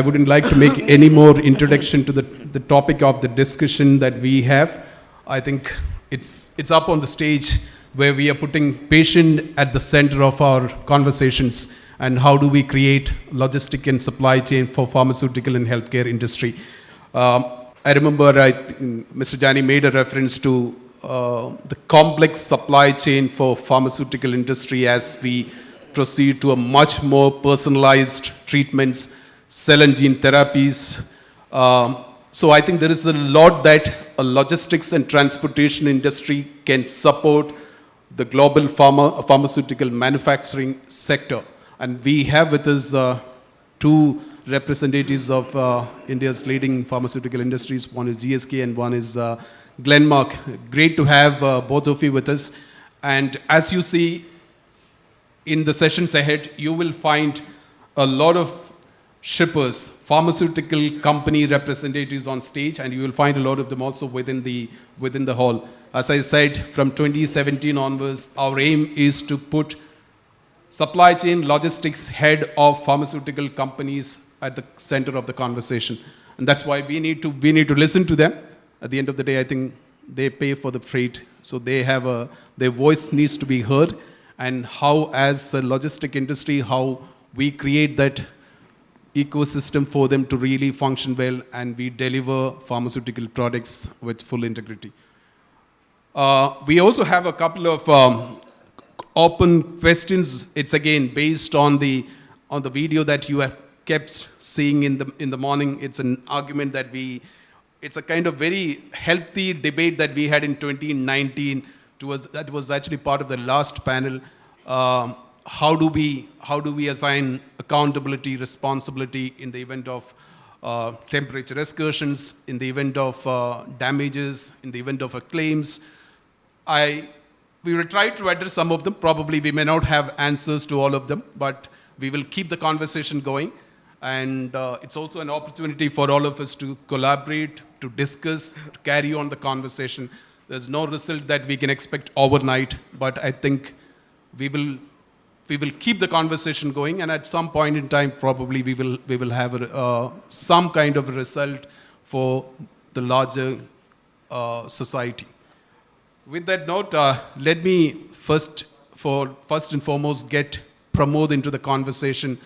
I wouldn't like to make any more introduction to the topic of the discussion that we have. I think it's up on the stage where we are putting patient at the center of our conversations and how do we create logistic and supply chain for pharmaceutical and healthcare industry. I remember Mr. Jani made a reference to the complex supply chain for pharmaceutical industry as we proceed to a much more personalized treatments, cell and gene therapies. So I think there is a lot that a logistics and transportation industry can support the global pharmaceutical manufacturing sector. And we have with us two representatives of India's leading pharmaceutical industries. One is GSK and one is Glenmark. Great to have both of you with us. And as you see in the sessions ahead, you will find a lot of shippers, pharmaceutical company representatives on stage, and you will find a lot of them also within the hall. As I said, from 2017 onwards, our aim is to put supply chain logistics head of pharmaceutical companies at the center of the conversation. And that's why we need to listen to them. At the end of the day, I think they pay for the freight. So their voice needs to be heard. And how, as a logistic industry, how we create that ecosystem for them to really function well and we deliver pharmaceutical products with full integrity. We also have a couple of open questions. It's again based on the video that you have kept seeing in the morning. It's an argument that it's a kind of very healthy debate that we had in 2019. That was actually part of the last panel. How do we assign accountability, responsibility in the event of temperature excursions, in the event of damages, in the event of claims? We will try to address some of them. Probably we may not have answers to all of them, but we will keep the conversation going. And it's also an opportunity for all of us to collaborate, to discuss, to carry on the conversation. There's no result that we can expect overnight, but I think we will keep the conversation going, and at some point in time, probably we will have some kind of a result for the larger society. With that note, let me first and foremost get Pramod into the conversation.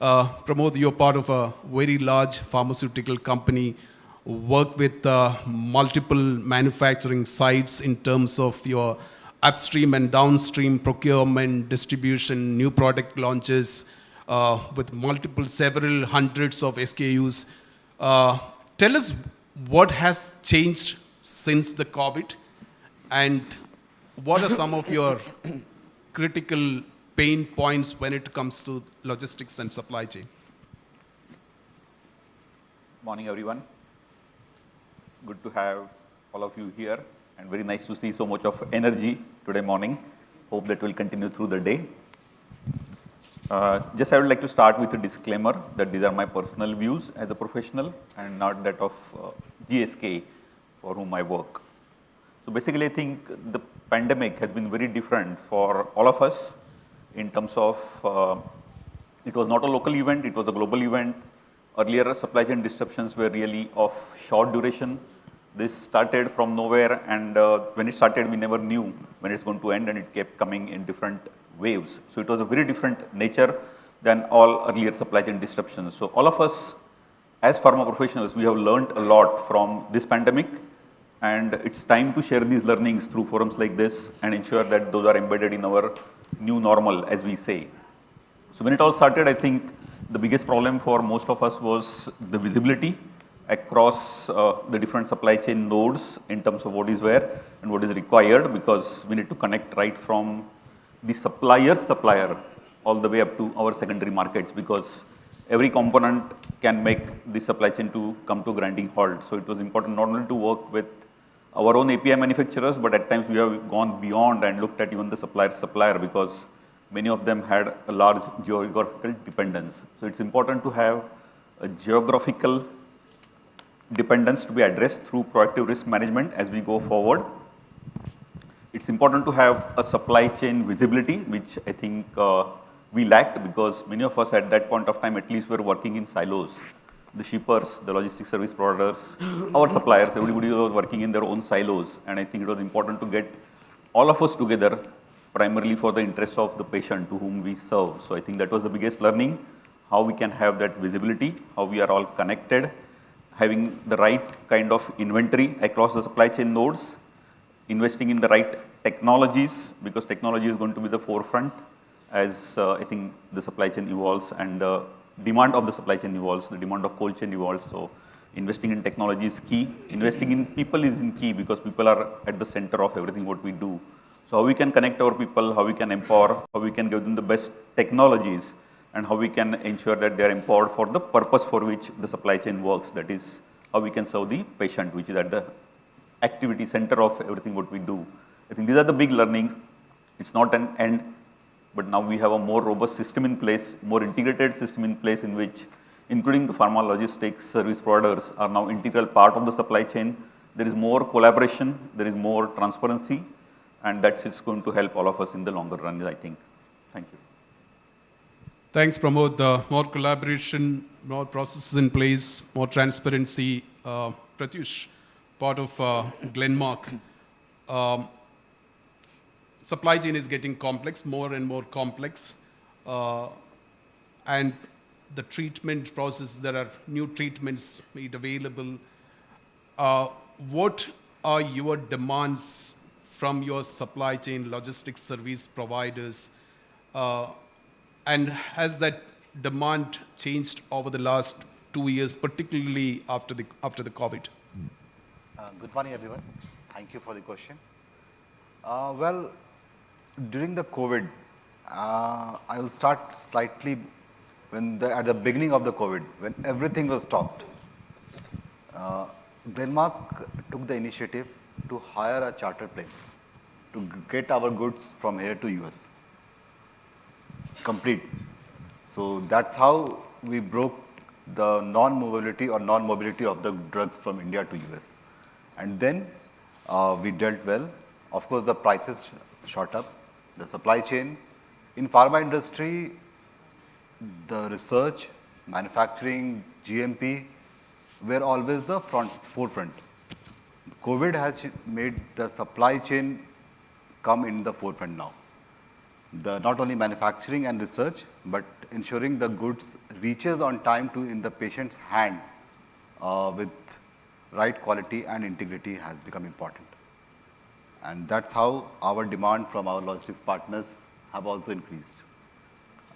Pramod, you're part of a very large pharmaceutical company, work with multiple manufacturing sites in terms of your upstream and downstream procurement, distribution, new product launches, with several hundreds of SKUs. Tell us what has changed since the COVID, and what are some of your critical pain points when it comes to logistics and supply chain? Morning, everyone. It's good to have all of you here, and very nice to see so much of energy today morning. Hope that will continue through the day. Just I would like to start with a disclaimer that these are my personal views as a professional and not that of GSK for whom I work. So basically, I think the pandemic has been very different for all of us in terms of it was not a local event, it was a global event. Earlier supply chain disruptions were really of short duration. This started from nowhere, and when it started, we never knew when it's going to end, and it kept coming in different waves. So it was a very different nature than all earlier supply chain disruptions. So all of us as pharma professionals, we have learned a lot from this pandemic, and it's time to share these learnings through forums like this and ensure that those are embedded in our new normal, as we say. So when it all started, I think the biggest problem for most of us was the visibility across the different supply chain nodes in terms of what is where and what is required, because we need to connect right from the supplier's supplier all the way up to our secondary markets, because every component can make the supply chain to come to grinding halt. So it was important not only to work with our own API manufacturers, but at times we have gone beyond and looked at even the supplier's supplier, because many of them had a large geographical dependence. So it's important to have a geographical dependence to be addressed through proactive risk management as we go forward. It's important to have a supply chain visibility, which I think we lacked, because many of us at that point of time at least were working in silos. the shippers, the logistics service providers, our suppliers, everybody was working in their own silos. And I think it was important to get all of us together primarily for the interest of the patient to whom we serve. So I think that was the biggest learning, how we can have that visibility, how we are all connected, having the right kind of inventory across the supply chain nodes, investing in the right technologies, because technology is going to be the forefront as I think the supply chain evolves and the demand of the supply chain evolves, the demand of cold chain evolves. So investing in technology is key. Investing in people is in key because people are at the center of everything what we do. So how we can connect our people, how we can empower, how we can give them the best technologies, and how we can ensure that they are empowered for the purpose for which the supply chain works. That is how we can serve the patient, which is at the activity center of everything what we do. I think these are the big learnings. It's not an end, but now we have a more robust system in place, more integrated system in place in which, including the pharma logistics service providers are now integral part of the supply chain. There is more collaboration, there is more transparency, and that's going to help all of us in the longer run, I think. Thank you. Thanks, Pramod. More collaboration, more processes in place, more transparency. Pratyush, part of Glenmark. Supply chain is getting complex, more and more complex. And the treatment process, there are new treatments made available. What are your demands from your supply chain logistics service providers? And has that demand changed over the last 2 years, particularly after the COVID? Good morning, everyone. Thank you for the question. Well, during the COVID, I will start slightly at the beginning of the COVID, when everything was stopped. Glenmark took the initiative to hire a charter plane to get our goods from here to US. Complete. So that's how we broke the non-mobility of the drugs from India to US. And then we dealt well. Of course, the prices shot up. The supply chain. In pharma industry, the research, manufacturing, GMP were always the forefront. COVID has made the supply chain come in the forefront now. Not only manufacturing and research, but ensuring the goods reaches on time in the patient's hand with right quality and integrity has become important. And that's how our demand from our logistics partners have also increased.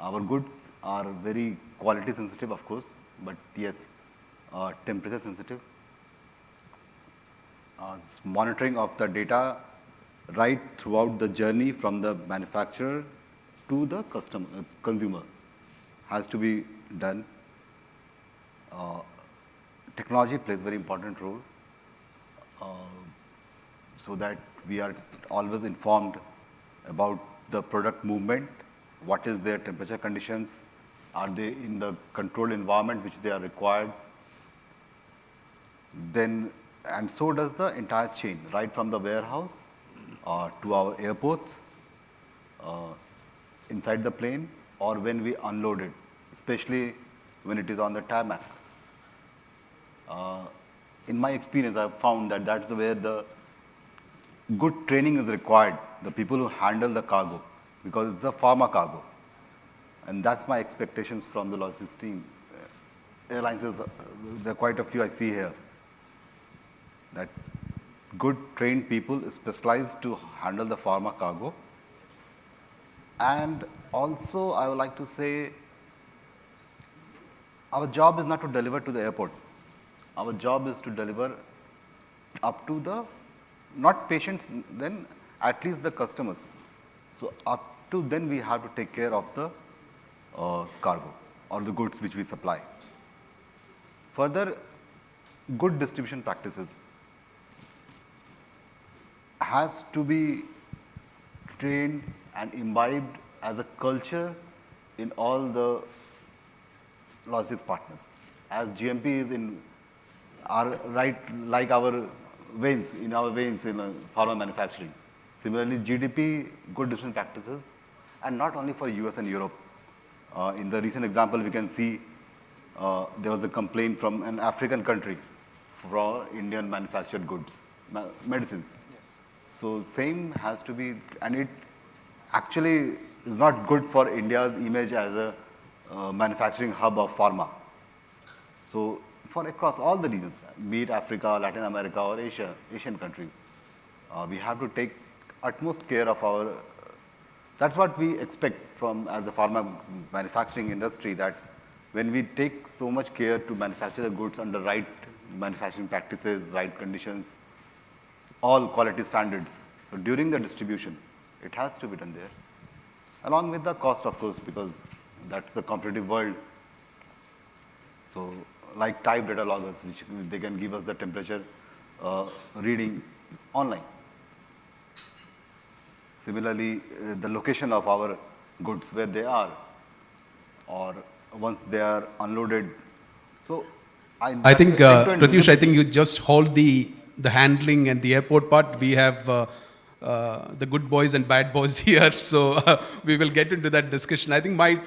Our goods are very quality sensitive, of course, but yes, temperature sensitive. Monitoring of the data right throughout the journey from the manufacturer to the consumer has to be done. Technology plays a very important role so that we are always informed about the product movement, what is their temperature conditions, are they in the controlled environment which they are required. Then, and so does the entire chain, right from the warehouse to our airports, inside the plane, or when we unload it, especially when it is on the tarmac. In my experience, I have found that that's where the good training is required, the people who handle the cargo, because it's a pharma cargo. And that's my expectations from the logistics team. Airlines, there are quite a few I see here, that good trained people specialized to handle the pharma cargo. And also, I would like to say, our job is not to deliver to the airport. Our job is to deliver up to the, not patients, then at least the customers. So up to then we have to take care of the cargo or the goods which we supply. Further, good distribution practices has to be trained and imbibed as a culture in all the logistics partners. As GMP is in our right, like our veins, in pharma manufacturing. Similarly, GDP, good distribution practices, and not only for US and Europe. In the recent example, we can see there was a complaint from an African country for Indian manufactured goods, medicines. So same has to be, and it actually is not good for India's image as a manufacturing hub of pharma. So for across all the regions, be it Africa, Latin America or Asia, Asian countries, we have to take utmost care of our, that's what we expect from as a pharma manufacturing industry, that when we take so much care to manufacture the goods under right manufacturing practices, right conditions, all quality standards. So during the distribution, it has to be done there. Along with the cost, of course, because that's the competitive world. So like type data loggers, which they can give us the temperature reading online. Similarly, the location of our goods, where they are, or once they are unloaded. So I think, Pratyush, I think you just hold the handling and the airport part. We have the good boys and bad boys here, so we will get into that discussion. I think my,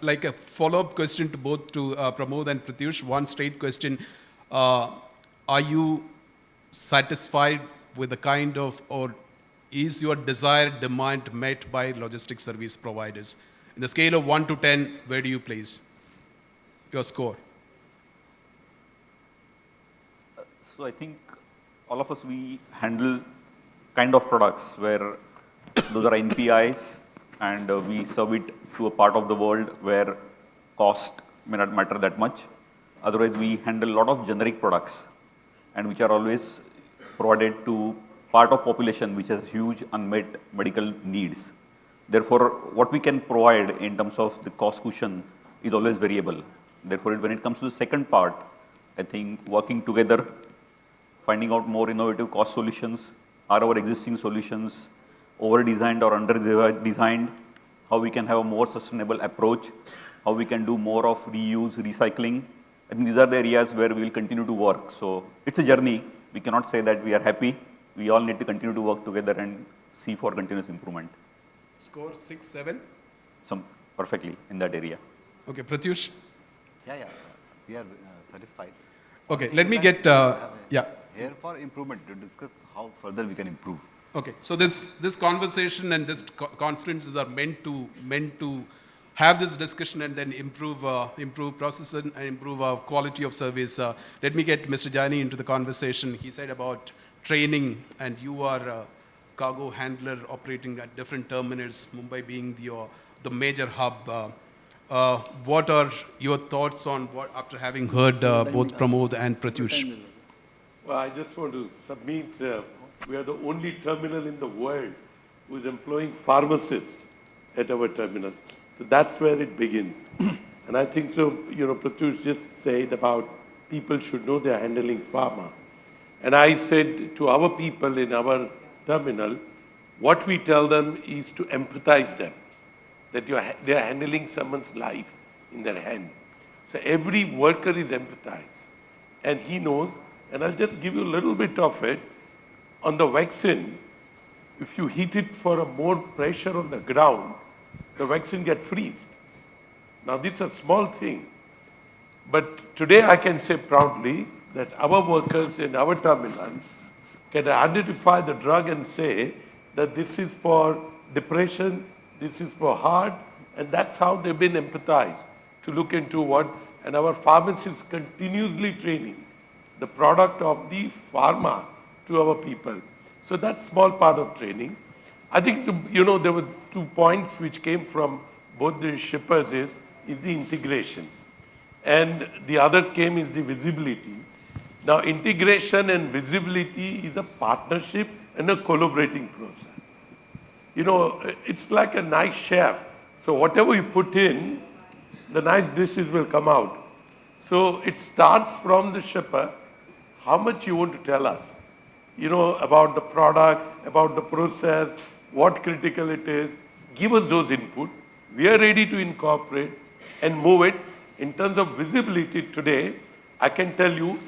like a follow-up question to both to Pramod and Pratyush, one straight question. Are you satisfied with the kind of, or is your desired demand met by logistics service providers? In the scale of 1 to 10, where do you place your score? So I think all of us, we handle kind of products where those are NPIs, and we serve it to a part of the world where cost may not matter that much. Otherwise, we handle a lot of generic products, and which are always provided to part of population which has huge unmet medical needs. Therefore, what we can provide in terms of the cost cushion is always variable. Therefore, when it comes to the second part, I think working together, finding out more innovative cost solutions, are our existing solutions over-designed or under-designed, how we can have a more sustainable approach, how we can do more of reuse, recycling. I think these are the areas where we will continue to work. So it's a journey. We cannot say that we are happy. We all need to continue to work together and see for continuous improvement. Score 6, 7? Some perfectly in that area. Okay, Pratyush? Yeah, we are satisfied. Okay, let me get, yeah. Here for improvement, to discuss how further we can improve. Okay, so this conversation and this conferences are meant to have this discussion and then improve process and improve our quality of service. Let me get Mr. Jani into the conversation. He said about training, and you are a cargo handler operating at different terminals, Mumbai being the major hub. What are your thoughts on what, after having heard both Pramod and Pratyush? Well, I just want to submit, we are the only terminal in the world who is employing pharmacists at our terminal. So that's where it begins. And I think so, Pratyush just said about people should know they are handling pharma. And I said to our people in our terminal, what we tell them is to empathize them, that they are handling someone's life in their hand. So every worker is empathized, and he knows. And I'll just give you a little bit of it. On the vaccine, if you heat it for a more pressure on the ground, the vaccine gets freezed. Now this is a small thing, but today I can say proudly that our workers in our terminal can identify the drug and say that this is for depression, this is for heart, and that's how they've been empathized to look into what, and our pharmacists continuously training the product of the pharma to our people. So that's small part of training. I think, there were 2 points which came from both the shippers is the integration. And the other came is the visibility. Now, integration and visibility is a partnership and a collaborating process. It's like a nice chef. So whatever you put in, the nice dishes will come out. So it starts from the shipper. How much you want to tell us, about the product, about the process, what critical it is. Give us those input. We are ready to incorporate and move it. In terms of visibility today, I can tell you,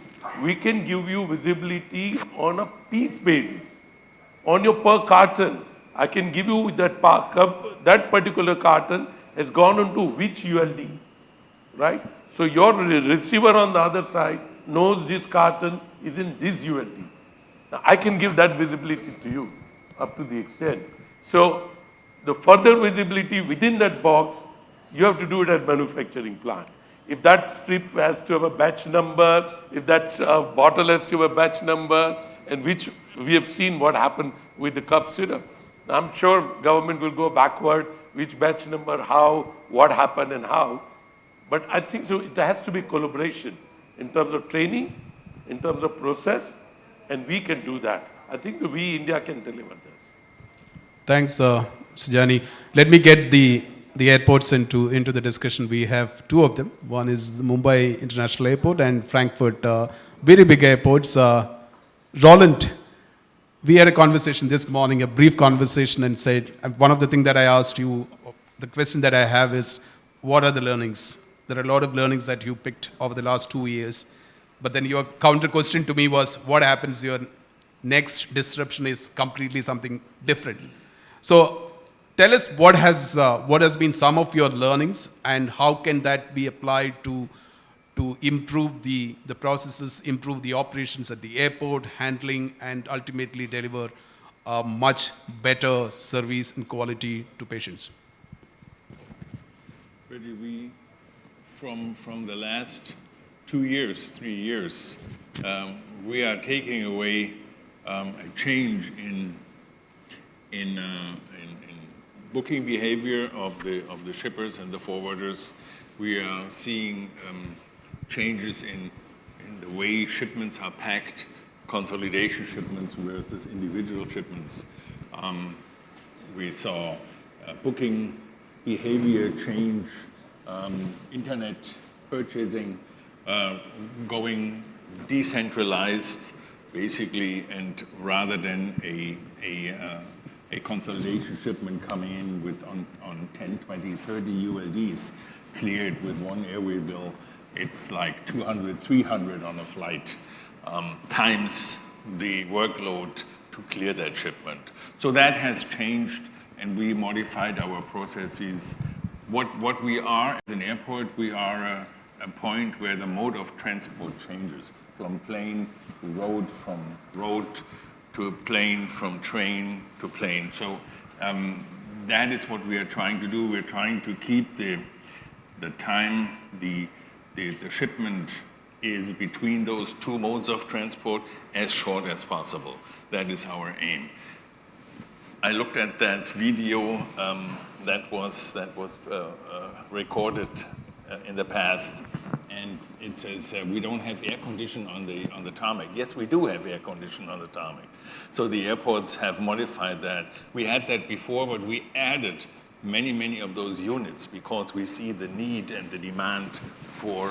we can give you visibility on a piece basis. On your per carton, I can give you that particular carton has gone into which ULD, right? So your receiver on the other side knows this carton is in this ULT. Now, I can give that visibility to you up to the extent. So the further visibility within that box, you have to do it at manufacturing plant. If that strip has to have a batch number, if that bottle has to have a batch number, and which we have seen what happened with the cup syrup. I'm sure government will go backward, which batch number, how, what happened and how. But I think so it has to be collaboration in terms of training, in terms of process, and we can do that. I think we, India, can deliver this. Thanks, Sujani. Let me get the airports into the discussion. We have two of them. One is the Mumbai International Airport and Frankfurt, very big airports. Roland, we had a conversation this morning, a brief conversation, and said, one of the things that I asked you, the question that I have is, what are the learnings? There are a lot of learnings that you picked over the last 2 years. But then your counter question to me was, what happens your next disruption is completely something different. So tell us what has been some of your learnings and how can that be applied to improve the processes, improve the operations at the airport, handling, and ultimately deliver a much better service and quality to patients. Reggie, from the last 2 years, 3 years, we are taking away a change in booking behavior of the shippers and the forwarders. We are seeing changes in the way shipments are packed, consolidation shipments versus individual shipments. We saw booking behavior change, internet purchasing going decentralized, basically, and rather than a consolidation shipment coming in with on 10, 20, 30 ULDs cleared with one airway bill, it's like 200, 300 on a flight, times the workload to clear that shipment. So that has changed, and we modified our processes. What we are as an airport, we are a point where the mode of transport changes from plane to road, from road to plane, from train to plane. So that is what we are trying to do. We're trying to keep the time, the shipment is between those two modes of transport as short as possible. That is our aim. I looked at that video that was recorded in the past, and it says we don't have air condition on the tarmac. Yes, we do have air condition on the tarmac. So the airports have modified that. We had that before, but we added many of those units because we see the need and the demand for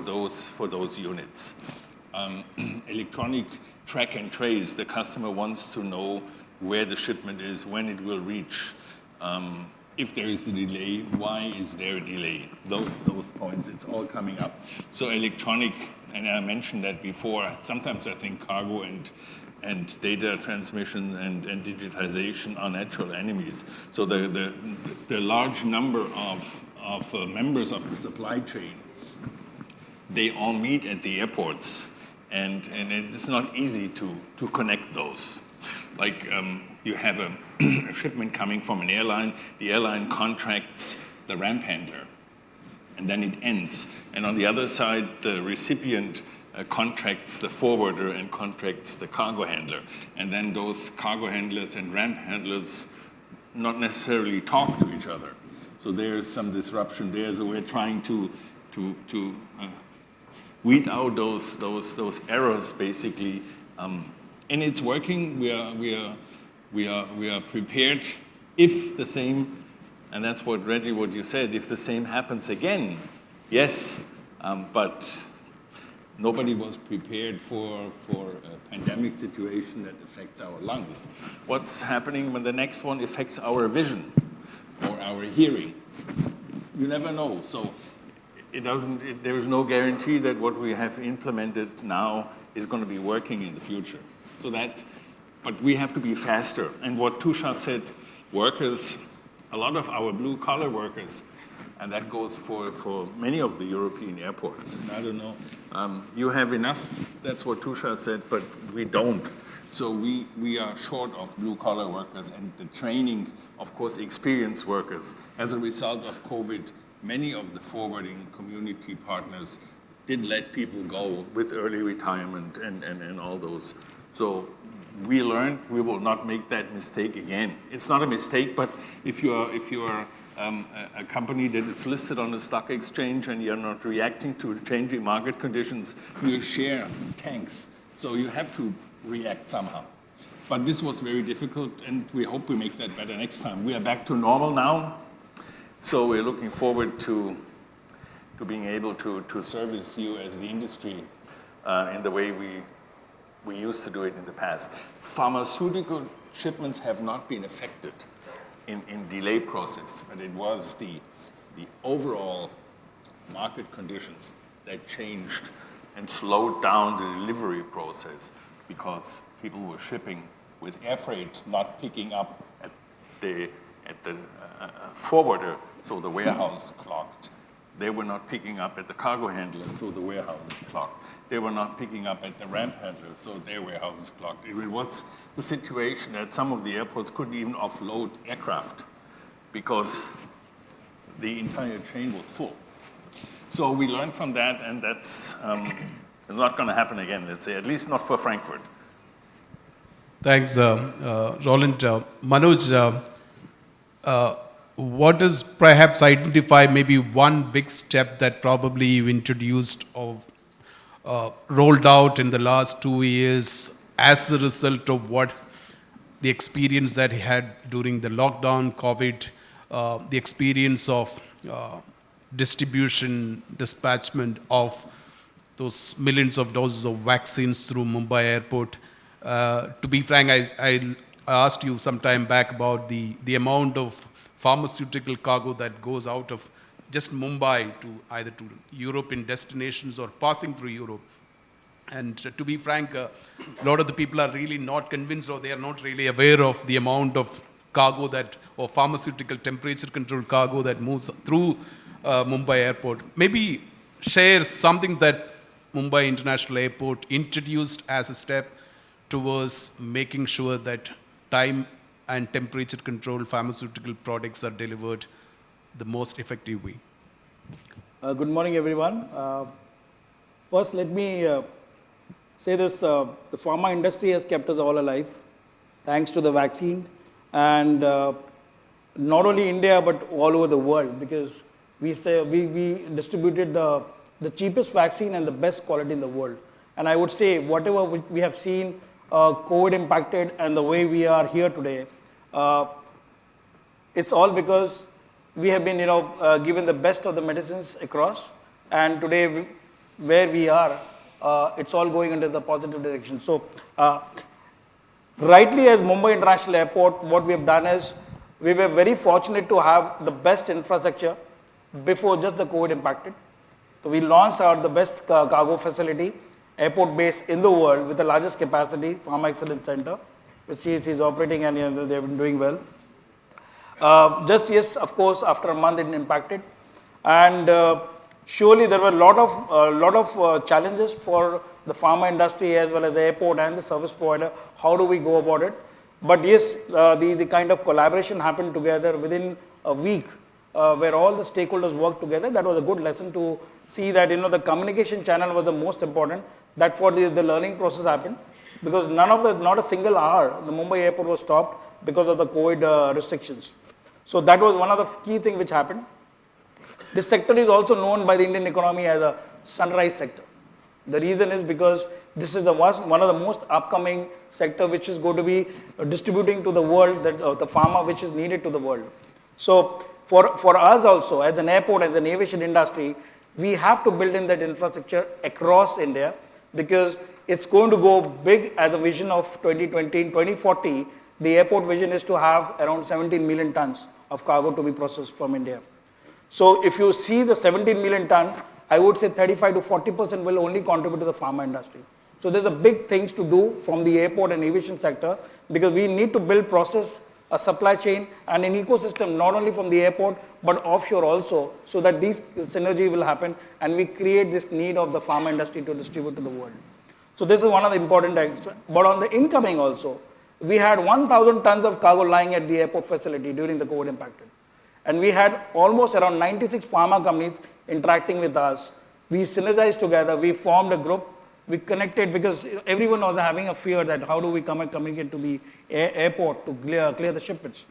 those units. Electronic track and trace. The customer wants to know where the shipment is, when it will reach. If there is a delay, why is there a delay? Those points, it's all coming up. So electronic, and I mentioned that before, sometimes I think cargo and data transmission and digitization are natural enemies. So the large number of members of the supply chain, they all meet at the airports, and it's not easy to connect those. Like you have a shipment coming from an airline, the airline contracts the ramp handler, and then it ends. And on the other side, the recipient contracts the forwarder and contracts the cargo handler. And then those cargo handlers and ramp handlers not necessarily talk to each other. So there's some disruption there. So we're trying to weed out those errors, basically. And it's working. We are prepared if the same, and that's what Reggie, what you said, if the same happens again, yes, but nobody was prepared for a pandemic situation that affects our lungs. What's happening when the next one affects our vision or our hearing? You never know. So there is no guarantee that what we have implemented now is going to be working in the future. So but we have to be faster. And what Tusha said, workers, a lot of our blue-collar workers And that goes for many of the European airports. And I don't know, you have enough, that's what Tushar said, but we don't. So we are short of blue-collar workers, and the training, of course, experienced workers. As a result of COVID, many of the forwarding community partners did let people go with early retirement and all those. So we learned we will not make that mistake again. It's not a mistake, but if you are a company that is listed on the stock exchange and you're not reacting to changing market conditions, your share tanks. So you have to react somehow. But this was very difficult, and we hope we make that better next time. We are back to normal now, so we're looking forward to being able to service you as the industry in the way we used to do it in the past. Pharmaceutical shipments have not been affected in delay process, but it was the overall market conditions that changed and slowed down the delivery process because people were shipping with air freight not picking up at the forwarder, so the warehouse clogged. They were not picking up at the cargo handler, so the warehouse is clogged. They were not picking up at the ramp handler, so their warehouse is clogged. It was the situation that some of the airports couldn't even offload aircraft because the entire chain was full. So we learned from that, and that's it's not going to happen again, let's say, at least not for Frankfurt. Thanks, Roland. Manoj, what is perhaps identify maybe one big step that probably you introduced or rolled out in the last 2 years as the result of what the experience that he had during the lockdown, COVID, the experience of dispatchment of those millions of doses of vaccines through Mumbai airport. To be frank, I asked you some time back about the amount of pharmaceutical cargo that goes out of just Mumbai to either to European destinations or passing through Europe. And to be frank, a lot of the people are really not convinced, or they are not really aware of the amount of cargo that, or pharmaceutical temperature controlled cargo that moves through Mumbai airport. Maybe share something that Mumbai International Airport introduced as a step towards making sure that time and temperature controlled pharmaceutical products are delivered the most effective way. Good morning, everyone. First, let me say this, the pharma industry has kept us all alive, thanks to the vaccine, and not only India, but all over the world, because we distributed the cheapest vaccine and the best quality in the world. And I would say, whatever we have seen COVID impacted and the way we are here today, it's all because we have been, given the best of the medicines across, and today where we are, it's all going into the positive direction. So, rightly as Mumbai International Airport, what we have done is, we were very fortunate to have the best infrastructure before just the COVID impacted. So we launched the best cargo facility, airport base in the world with the largest capacity, Pharma Excellence Center, which CAC is operating, and they've been doing well. Yes, of course, after a month it impacted, and surely there were a lot of challenges for the pharma industry as well as the airport and the service provider. How do we go about it? But yes, the kind of collaboration happened together within a week, where all the stakeholders worked together. That was a good lesson to see that the communication channel was the most important. That's what the learning process happened, because not a single hour the Mumbai airport was stopped because of the COVID restrictions. So that was one of the key things which happened. This sector is also known by the Indian economy as a sunrise sector. The reason is because this is one of the most upcoming sector which is going to be distributing to the world the pharma which is needed to the world. So for us also, as an airport, as an aviation industry, we have to build in that infrastructure across India, because it's going to go big as a vision of 2020. In 2040, the airport vision is to have around 17 million tons of cargo to be processed from India. So if you see the 17 million ton, I would say 35 to 40% will only contribute to the pharma industry. So there's a big things to do from the airport and aviation sector, because we need to build process a supply chain and an ecosystem, not only from the airport, but offshore also, so that this synergy will happen and we create this need of the pharma industry to distribute to the world. So this is one of the important things. But on the incoming also, we had 1,000 tons of cargo lying at the airport facility during the COVID impacted. And we had almost around 96 pharma companies interacting with us. We synergized together, we formed a group, we connected because everyone was having a fear that how do we come and communicate to the airport to clear the shipments.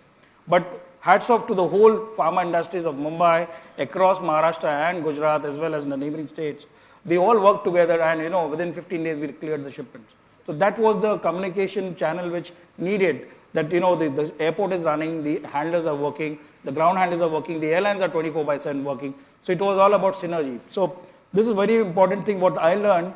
But hats off to the whole pharma industries of Mumbai, across Maharashtra and Gujarat, as well as in the neighboring states. They all worked together and within 15 days we cleared the shipments. So that was the communication channel which needed that the airport is running, the handlers are working, the ground handlers are working, the airlines are 24/7 working. So it was all about synergy. So this is a very important thing what I learned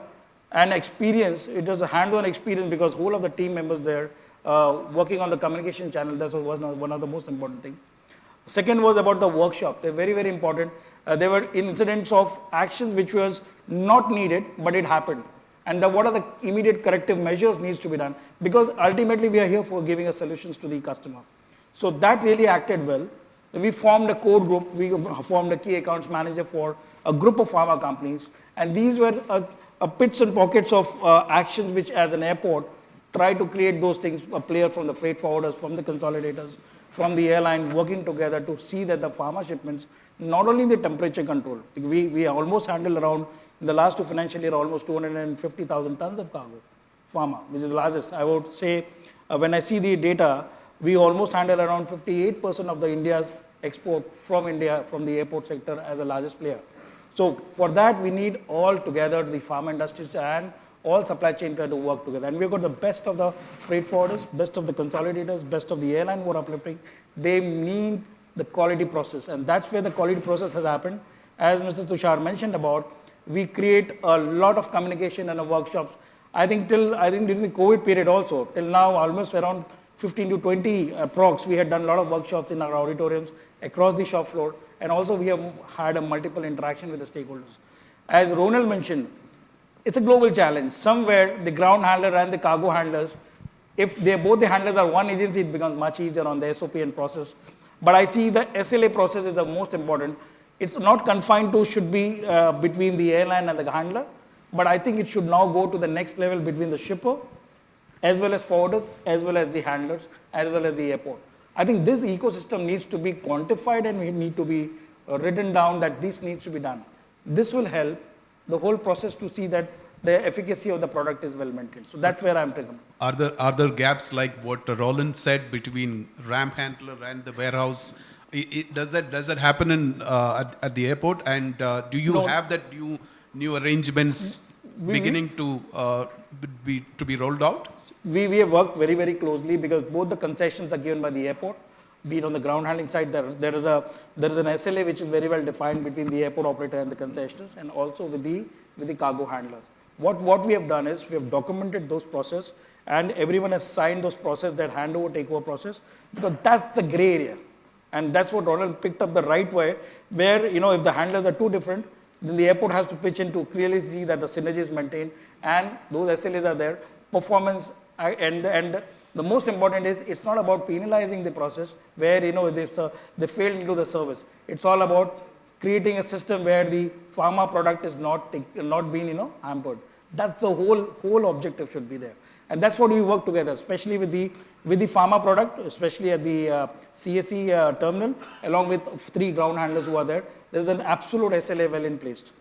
and experience. It was a hands-on experience because whole of the team members there working on the communication channel, that was one of the most important things. Second was about the workshop. They're very, very important. There were incidents of actions which was not needed, but it happened. And what are the immediate corrective measures needs to be done? Because ultimately we are here for giving us solutions to the customer. So that really acted well. We formed a core group. We formed a key accounts manager for a group of pharma companies. And these were pits and pockets of actions which as an airport try to create those things, a player from the freight forwarders, from the consolidators, from the airline, working together to see that the pharma shipments, not only the temperature control, we almost handled around, in the last 2 financial year, almost 250,000 tons of cargo, pharma, which is the largest. I would say, when I see the data, we almost handle around 58% of the India's export from India, from the airport sector as the largest player. So for that, we need all together, the pharma industries and all supply chain players to work together. And we've got the best of the freight forwarders, best of the consolidators, best of the airline who are uplifting. They need the quality process. And that's where the quality process has happened. As Mr. Tushar mentioned about, we create a lot of communication and workshops. I think during the COVID period also, till now, almost around 15 to 20 approx, we had done a lot of workshops in our auditoriums across the shop floor. And also we have had a multiple interaction with the stakeholders. As Roland mentioned, it's a global challenge. Somewhere the ground handler and the cargo handlers, if both the handlers are one agency, it becomes much easier on the SOP and process. But I see the SLA process is the most important. It's not confined to should be between the airline and the handler, but I think it should now go to the next level between the shipper, as well as forwarders, as well as the handlers, as well as the airport. I think this ecosystem needs to be quantified and we need to be written down that this needs to be done. This will help the whole process to see that the efficacy of the product is well maintained. So that's where I'm taking. Are there gaps like what Roland said between ramp handler and the warehouse? Does that happen at the airport? And do you have that new arrangements beginning to be rolled out? We have worked very, very closely because both the concessions are given by the airport. Be it on the ground handling side, there is an SLA which is very well defined between the airport operator and the concessionaires, and also with the cargo handlers. What we have done is we have documented those processes, and everyone has signed those processes, that handover takeover process, because that's the gray area, and that's what Roland picked up the right way. Where if the handlers are too different, then the airport has to pitch in to clearly see that the synergy is maintained, and those SLAs are there. Performance and the most important is it's not about penalizing the process where they failed into the service. It's all about creating a system where the pharma product is not being hampered. That's the whole objective should be there, and that's what we work together, especially with the pharma product, especially at the CSE terminal, along with 3 ground handlers who are there. There's an absolute SLA well in place.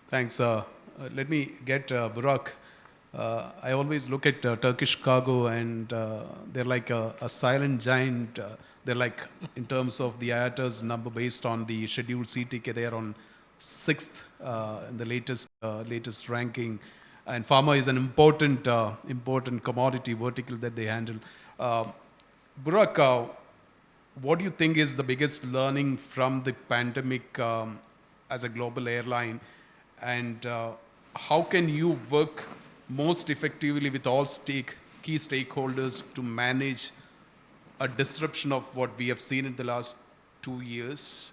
Thanks. Let me get Burak. I always look at Turkish cargo, and they're like a silent giant. They're like, in terms of the IATA's number based on the scheduled CTK, they are on 6th in the latest ranking. And pharma is an important commodity vertical that they handle. Burak, what do you think is the biggest learning from the pandemic as a global airline, and how can you work most effectively with all key stakeholders to manage a disruption of what we have seen in the last 2 years?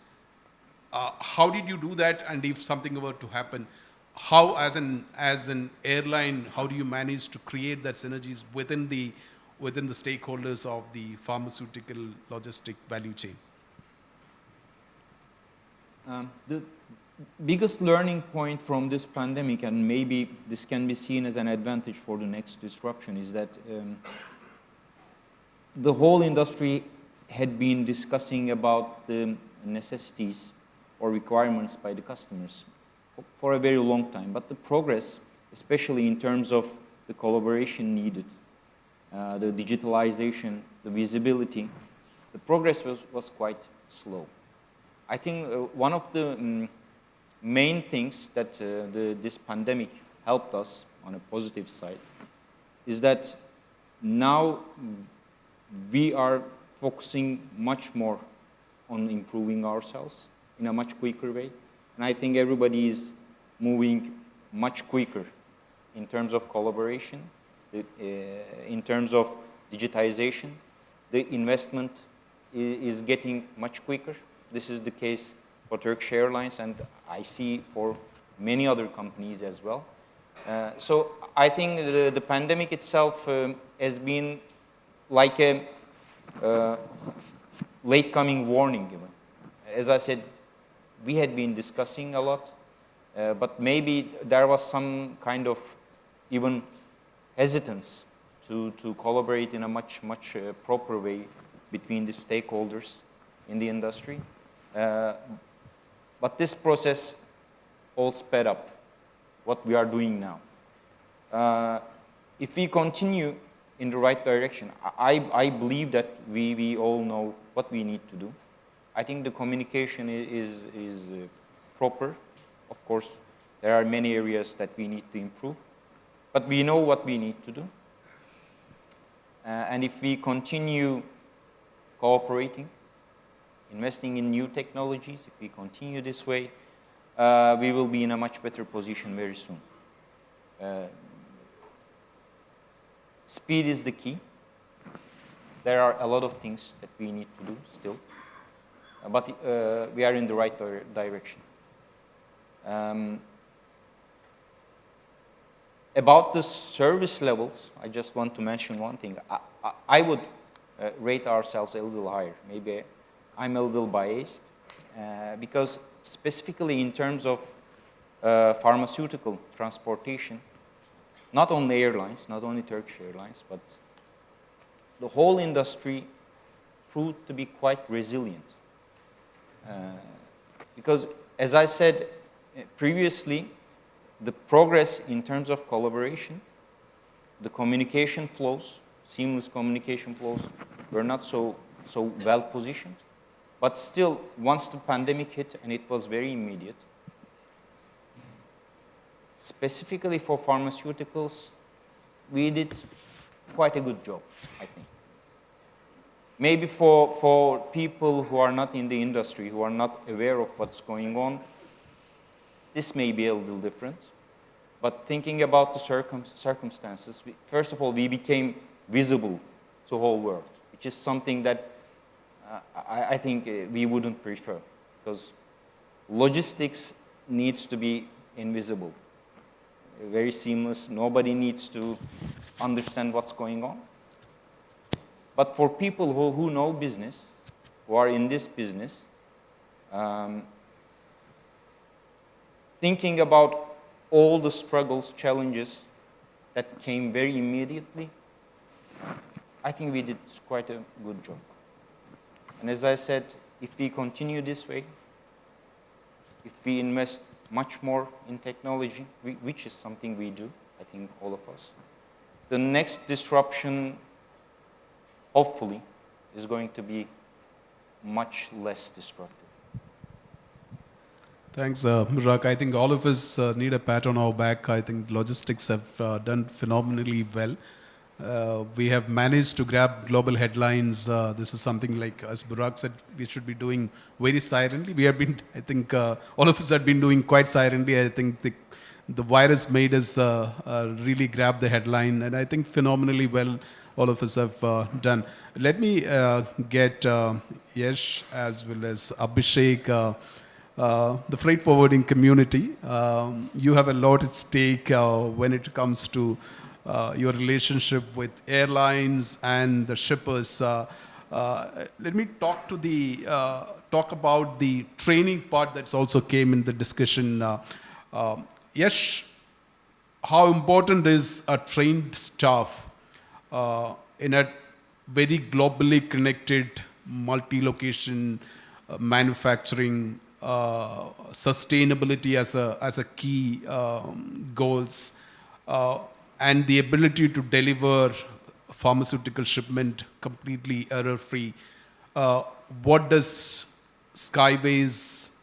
How did you do that? And if something were to happen, how, as an airline, how do you manage to create that synergies within the within the stakeholders of the pharmaceutical logistic value chain? The biggest learning point from this pandemic, and maybe this can be seen as an advantage for the next disruption, is that the whole industry had been discussing about the necessities or requirements by the customers for a very long time. But the progress, especially in terms of the collaboration needed, the digitalization, the visibility, the progress was quite slow. I think one of the main things that this pandemic helped us on a positive side is that now we are focusing much more on improving ourselves in a much quicker way. And I think everybody is moving much quicker in terms of collaboration, in terms of digitization. The investment is getting much quicker. This is the case for Turkish Airlines, and I see for many other companies as well. So I think the pandemic itself has been like a late coming warning given. As I said, we had been discussing a lot, but maybe there was some kind of even hesitance to collaborate in a much proper way between the stakeholders in the industry. But this process all sped up what we are doing now. If we continue in the right direction, I believe that we all know what we need to do. I think the communication is proper. Of course, there are many areas that we need to improve, but we know what we need to do. And if we continue cooperating, investing in new technologies, if we continue this way, we will be in a much better position very soon. Speed is the key. There are a lot of things that we need to do still, but we are in the right direction. About the service levels, I just want to mention one thing. I would rate ourselves a little higher. Maybe I'm a little biased, because specifically in terms of pharmaceutical transportation, not only airlines, not only Turkish Airlines, but the whole industry proved to be quite resilient. Because, as I said previously, the progress in terms of collaboration, the communication flows, seamless communication flows, were not so well positioned. But still, once the pandemic hit, and it was very immediate, specifically for pharmaceuticals, we did quite a good job, I think. Maybe for people who are not in the industry, who are not aware of what's going on, this may be a little different. But thinking about the circumstances, first of all, we became visible to the whole world, which is something that I think we wouldn't prefer, because logistics needs to be invisible, very seamless. Nobody needs to understand what's going on. But for people who know business, who are in this business, thinking about all the struggles, challenges that came very immediately, I think we did quite a good job. And as I said, if we continue this way, if we invest much more in technology, which is something we do, I think all of us, the next disruption, hopefully, is going to be much less disruptive. Thanks, Burak. I think all of us need a pat on our back. I think logistics have done phenomenally well. We have managed to grab global headlines. This is something like, as Burak said, we should be doing very silently. We have been, I think, all of us have been doing quite silently. I think the virus made us really grab the headline, and I think phenomenally well all of us have done. Let me get Yash as well as Abhishek, the freight forwarding community. You have a lot at stake when it comes to your relationship with airlines and the shippers. Let me talk about the training part that's also came in the discussion. Yash, how important is a trained staff in a very globally connected, multi-location manufacturing, sustainability as a key goals, and the ability to deliver pharmaceutical shipment completely error-free. What does Skyways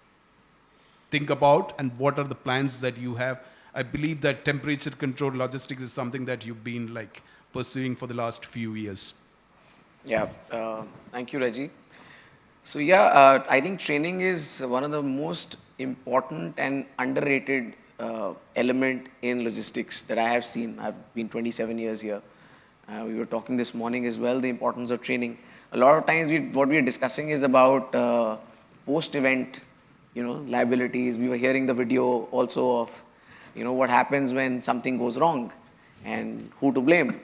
think about, and what are the plans that you have? I believe that temperature control logistics is something that you've been like pursuing for the last few years. Yeah, thank you, Reggie. So I think training is one of the most important and underrated element in logistics that I have seen. I've been 27 years here. We were talking this morning as well, the importance of training. A lot of times what we are discussing is about post-event, liabilities. We were hearing the video also of, what happens when something goes wrong and who to blame.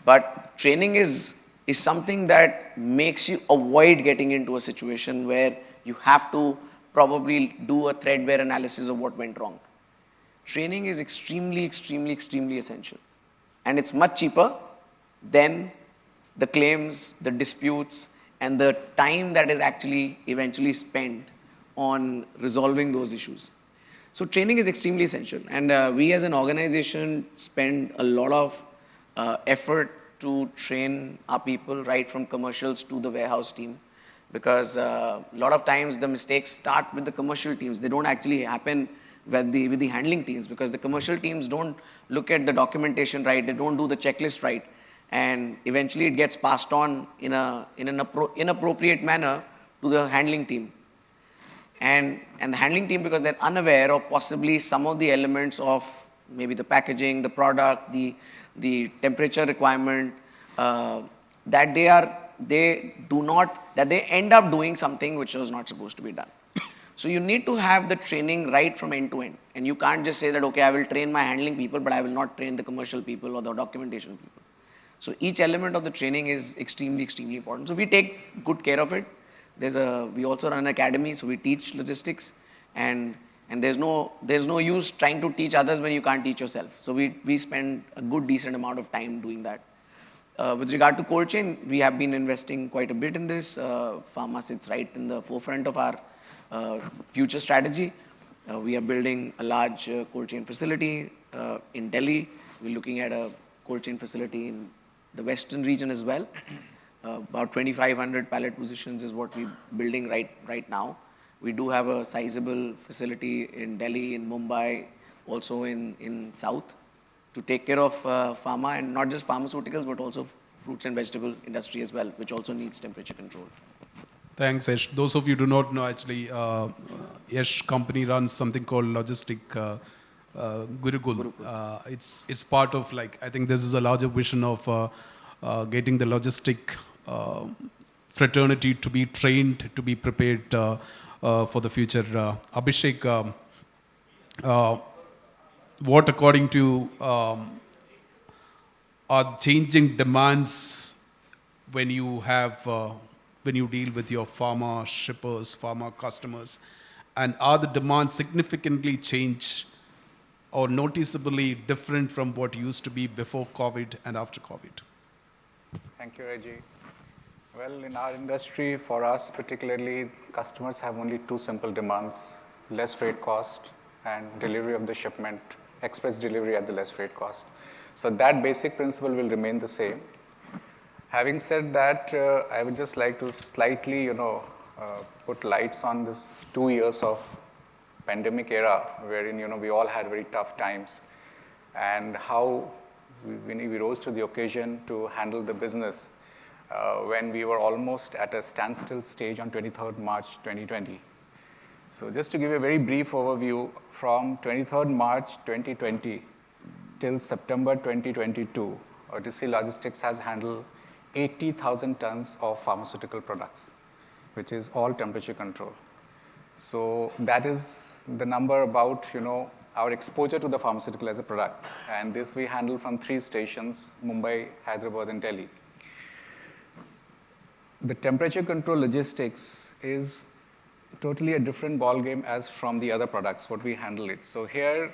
But training is something that makes you avoid getting into a situation where you have to probably do a threadbare analysis of what went wrong. Training is extremely, extremely, extremely essential. And it's much cheaper than the claims, the disputes, and the time that is actually eventually spent on resolving those issues. So training is extremely essential. And we as an organization spend a lot of effort to train our people, right from commercials to the warehouse team, because a lot of times the mistakes start with the commercial teams. They don't actually happen with the handling teams, because the commercial teams don't look at the documentation right, they don't do the checklist right, and eventually it gets passed on in an inappropriate manner to the handling team. And the handling team, because they're unaware of possibly some of the elements of maybe the packaging, the product, the temperature requirement, that they end up doing something which was not supposed to be done. So you need to have the training right from end to end. And you can't just say that, okay, I will train my handling people, but I will not train the commercial people or the documentation people. So each element of the training is extremely, extremely important. So we take good care of it. We also run an academy, so we teach logistics, and there's no use trying to teach others when you can't teach yourself. So we spend a good decent amount of time doing that. With regard to cold chain, we have been investing quite a bit in this. Pharma sits right in the forefront of our future strategy. We are building a large cold chain facility in Delhi. We're looking at a cold chain facility in the western region as well. About 2,500 pallet positions is what we're building right now. We do have a sizable facility in Delhi, in Mumbai, also in South, to take care of pharma, and not just pharmaceuticals, but also fruits and vegetable industry as well, which also needs temperature control. Thanks, Yash. Those of you who do not know, actually, Yash company runs something called Logistic Gurukul. It's part of, I think this is a larger vision of getting the logistic fraternity to be trained, to be prepared for the future. Abhishek, what according to are changing demands when you deal with your pharma shippers, pharma customers, and are the demands significantly changed or noticeably different from what used to be before COVID and after COVID? Thank you, Reggie. Well, in our industry, for us particularly, customers have only two simple demands: less freight cost and delivery of the shipment, express delivery at the less freight cost. So that basic principle will remain the same. Having said that, I would just like to slightly, put lights on this 2 years of pandemic era, wherein, we all had very tough times, and how we rose to the occasion to handle the business when we were almost at a standstill stage on 23rd March 2020. So just to give you a very brief overview, from 23rd March 2020 till September 2022, Odyssey Logistics has handled 80,000 tons of pharmaceutical products, which is all temperature control. So that is the number about, our exposure to the pharmaceutical as a product. And this we handle from 3 stations, Mumbai, Hyderabad, and Delhi. The temperature control logistics is totally a different ballgame as from the other products, what we handle it. So here,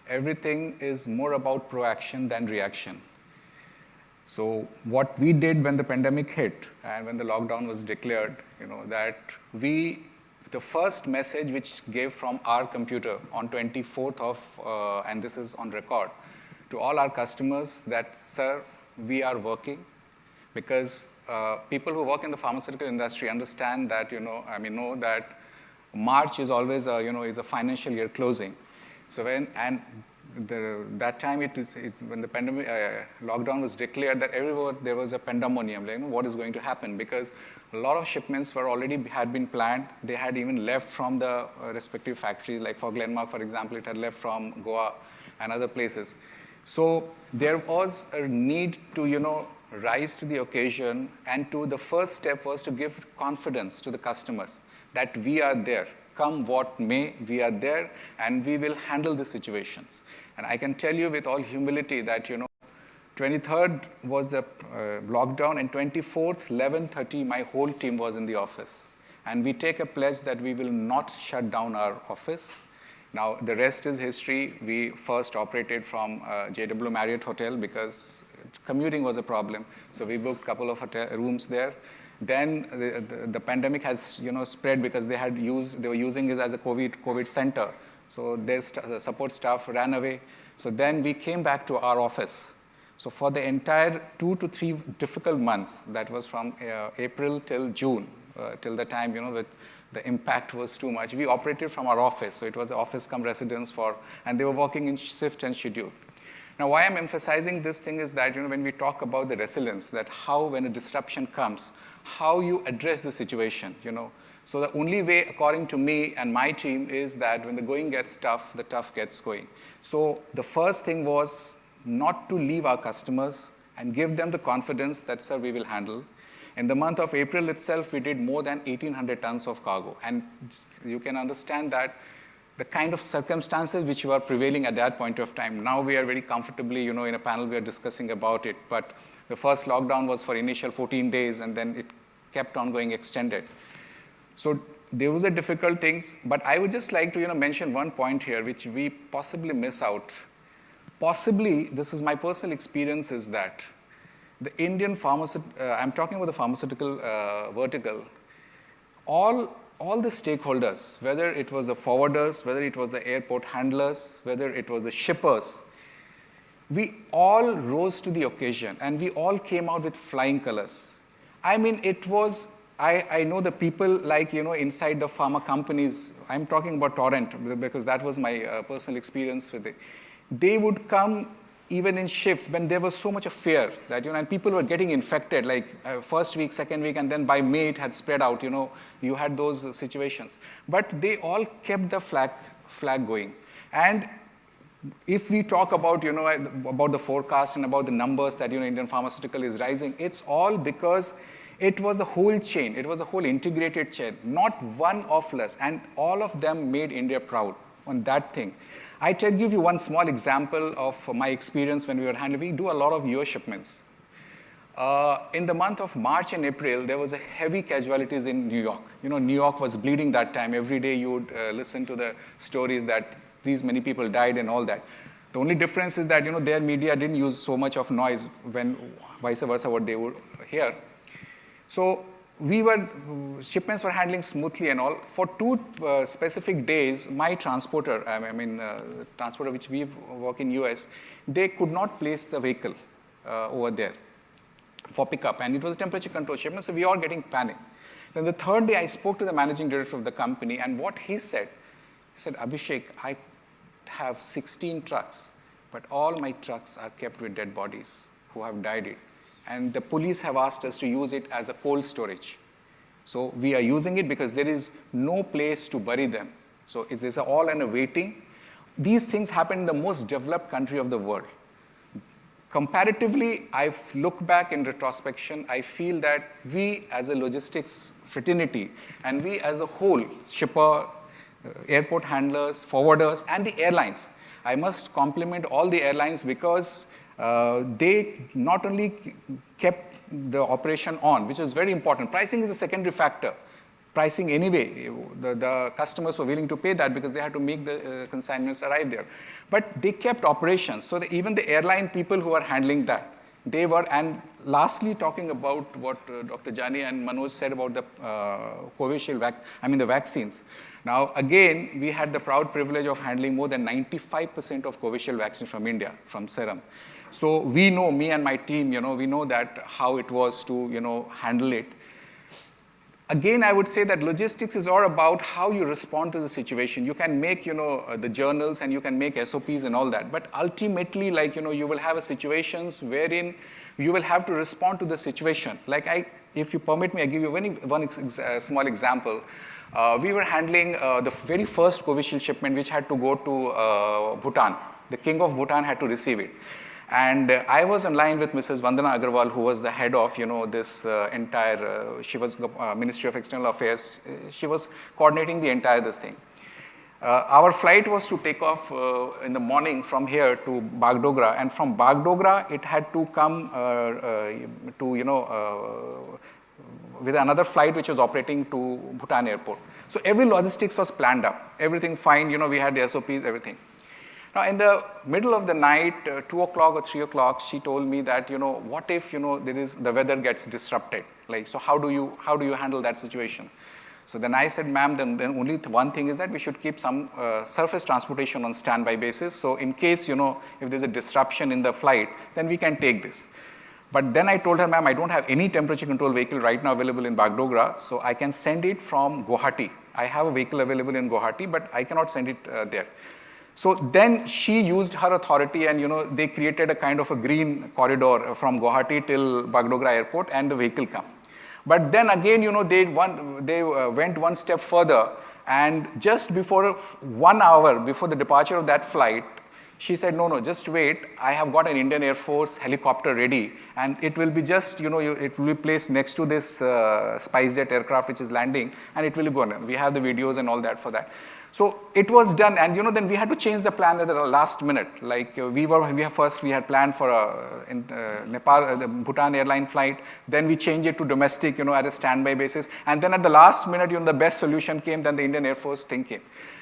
everything is more about proaction than reaction. So what we did when the pandemic hit and when the lockdown was declared, that the first message which gave from our computer on 24th of, and this is on record, to all our customers that, sir, we are working, because people who work in the pharmaceutical industry understand that, know that March is always is a financial year closing. So that time when the pandemic lockdown was declared, that everywhere there was a pandemonium, what is going to happen, because a lot of shipments had been planned. They had even left from the respective factories, like for Glenmark, for example, it had left from Goa and other places. So there was a need to rise to the occasion, and the first step was to give confidence to the customers that we are there. Come what may, we are there, and we will handle the situations. And I can tell you with all humility that, 23rd was the lockdown, and 24th, 11:30, my whole team was in the office. And we take a pledge that we will not shut down our office. Now, the rest is history. We first operated from JW Marriott Hotel because commuting was a problem. So we booked a couple of hotel rooms there. Then the pandemic has spread because they were using it as a COVID center. So their support staff ran away. So then we came back to our office. So for the entire 2 to 3 difficult months, that was from April till June, till the time the impact was too much, we operated from our office. So it was office come residence and they were working in shift and schedule. Now, why I'm emphasizing this thing is that when we talk about the resilience, that how when a disruption comes, how you address the situation, So the only way, according to me and my team, is that when the going gets tough, the tough gets going. So the first thing was not to leave our customers and give them the confidence that, sir, we will handle. In the month of April itself, we did more than 1,800 tons of cargo. And you can understand that the kind of circumstances which were prevailing at that point of time, now we are very comfortably, in a panel we are discussing about it. But the first lockdown was for initial 14 days, and then it kept on going extended. So there was a difficult things, but I would just like to mention one point here which we possibly miss out. Possibly, this is my personal experience, is that the Indian I'm talking about the pharmaceutical vertical, all the stakeholders, whether it was the forwarders, whether it was the airport handlers, whether it was the shippers, we all rose to the occasion and we all came out with flying colors. I mean, it was, I know the people like, inside the pharma companies, I'm talking about Torrent because that was my personal experience with it. They would come even in shifts when there was so much of fear that, and people were getting infected, like first week, second week, and then by May it had spread out, you had those situations. But they all kept the flag going. And if we talk about, about the forecast and about the numbers that, Indian pharmaceutical is rising, it's all because it was the whole chain. It was a whole integrated chain, not one of us. And all of them made India proud on that thing. I can give you one small example of my experience when we were handling. We do a lot of US shipments. In the month of March and April, there was a heavy casualties in New York. New York was bleeding that time. Every day you would listen to the stories that these many people died and all that. The only difference is that, their media didn't use so much of noise when vice versa what they would hear. So shipments were handling smoothly and all. For 2 specific days, my transporter, transporter which we work in US, they could not place the vehicle over there for pickup. And it was a temperature control shipment, so we all getting panic. Then the 3rd day, I spoke to the managing director of the company, and what he said, Abhishek, I have 16 trucks, but all my trucks are kept with dead bodies who have died it. And the police have asked us to use it as a cold storage. So we are using it because there is no place to bury them. So it is all in a waiting. These things happen in the most developed country of the world. Comparatively, I've looked back in retrospection, I feel that we as a logistics fraternity and we as a whole, shipper, airport handlers, forwarders, and the airlines, I must compliment all the airlines because they not only kept the operation on, which is very important. Pricing is a secondary factor. Pricing anyway, the customers were willing to pay that because they had to make the consignments arrive there. But they kept operations, so even the airline people who are handling that, they were, and lastly talking about what Dr. Jani and Manoj said about the the vaccines. Now again, we had the proud privilege of handling more than 95% of Covishield vaccines from India, from Serum. So we know, me and my team, we know that how it was to, handle it. Again, I would say that logistics is all about how you respond to the situation. You can make, the journals and you can make SOPs and all that. But ultimately, you will have situations wherein you will have to respond to the situation. If you permit me, I give you one small example. We were handling the very first Covishield shipment, which had to go to Bhutan. The king of Bhutan had to receive it. And I was in line with Mrs. Vandana Agarwal, who was the head of, this entire, she was Ministry of External Affairs. She was coordinating the entire this thing. Our flight was to take off in the morning from here to Bagdogra, and from Bagdogra, it had to come with another flight which was operating to Bhutan airport. So every logistics was planned up, everything fine, we had the SOPs, everything. Now, in the middle of the night, 2 o'clock or 3 o'clock, she told me that, what if, the weather gets disrupted? So how do you handle that situation? So then I said, ma'am, then only one thing is that we should keep some surface transportation on standby basis. So in case, if there's a disruption in the flight, then we can take this. But then I told her, ma'am, I don't have any temperature control vehicle right now available in Bagdogra, so I can send it from Guwahati. I have a vehicle available in Guwahati, but I cannot send it there. So then she used her authority and, they created a kind of a green corridor from Guwahati till Bagdogra airport and the vehicle come. But then again, they went one step further, and just before 1 hour before the departure of that flight, she said, no, just wait, I have got an Indian Air Force helicopter ready, and it will be just, it will be placed next to this SpiceJet aircraft which is landing, and it will go on. We have the videos and all that for that. So it was done, and then we had to change the plan at the last minute. We had planned for Nepal, the Bhutan airline flight. Then we changed it to domestic, at a standby basis. And then at the last minute, the best solution came. Then the Indian Air Force thing came.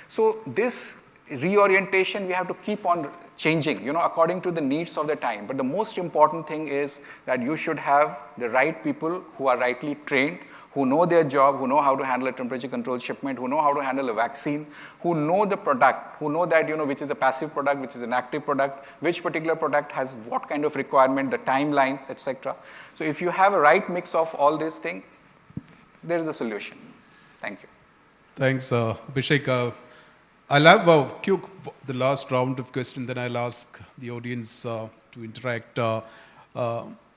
So this reorientation, we have to keep on changing, according to the needs of the time. But the most important thing is that you should have the right people who are rightly trained, who know their job, who know how to handle a temperature controlled shipment, who know how to handle a vaccine, who know the product, who know that, which is a passive product, which is an active product, which particular product has what kind of requirement, the timelines, etc. So if you have a right mix of all these things, there is a solution. Thank you. Thanks, Abhishek. I'll have the last round of questions, then I'll ask the audience to interact.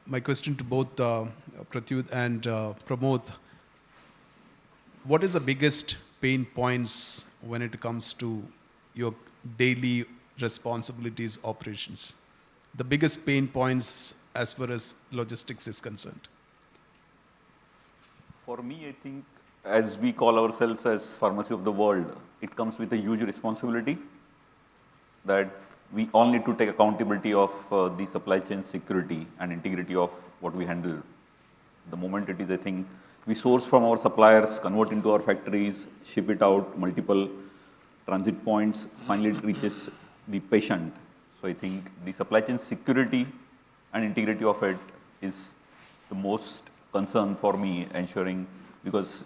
My question to both Pratyut and Pramod. What is the biggest pain points when it comes to your daily responsibilities, operations? The biggest pain points as far as logistics is concerned? For me, I think, as we call ourselves as pharmacy of the world, it comes with a huge responsibility that we all need to take accountability of the supply chain security and integrity of what we handle. The moment it is, I think, we source from our suppliers, convert into our factories, ship it out, multiple transit points, finally it reaches the patient. So I think the supply chain security and integrity of it is the most concern for me, ensuring, because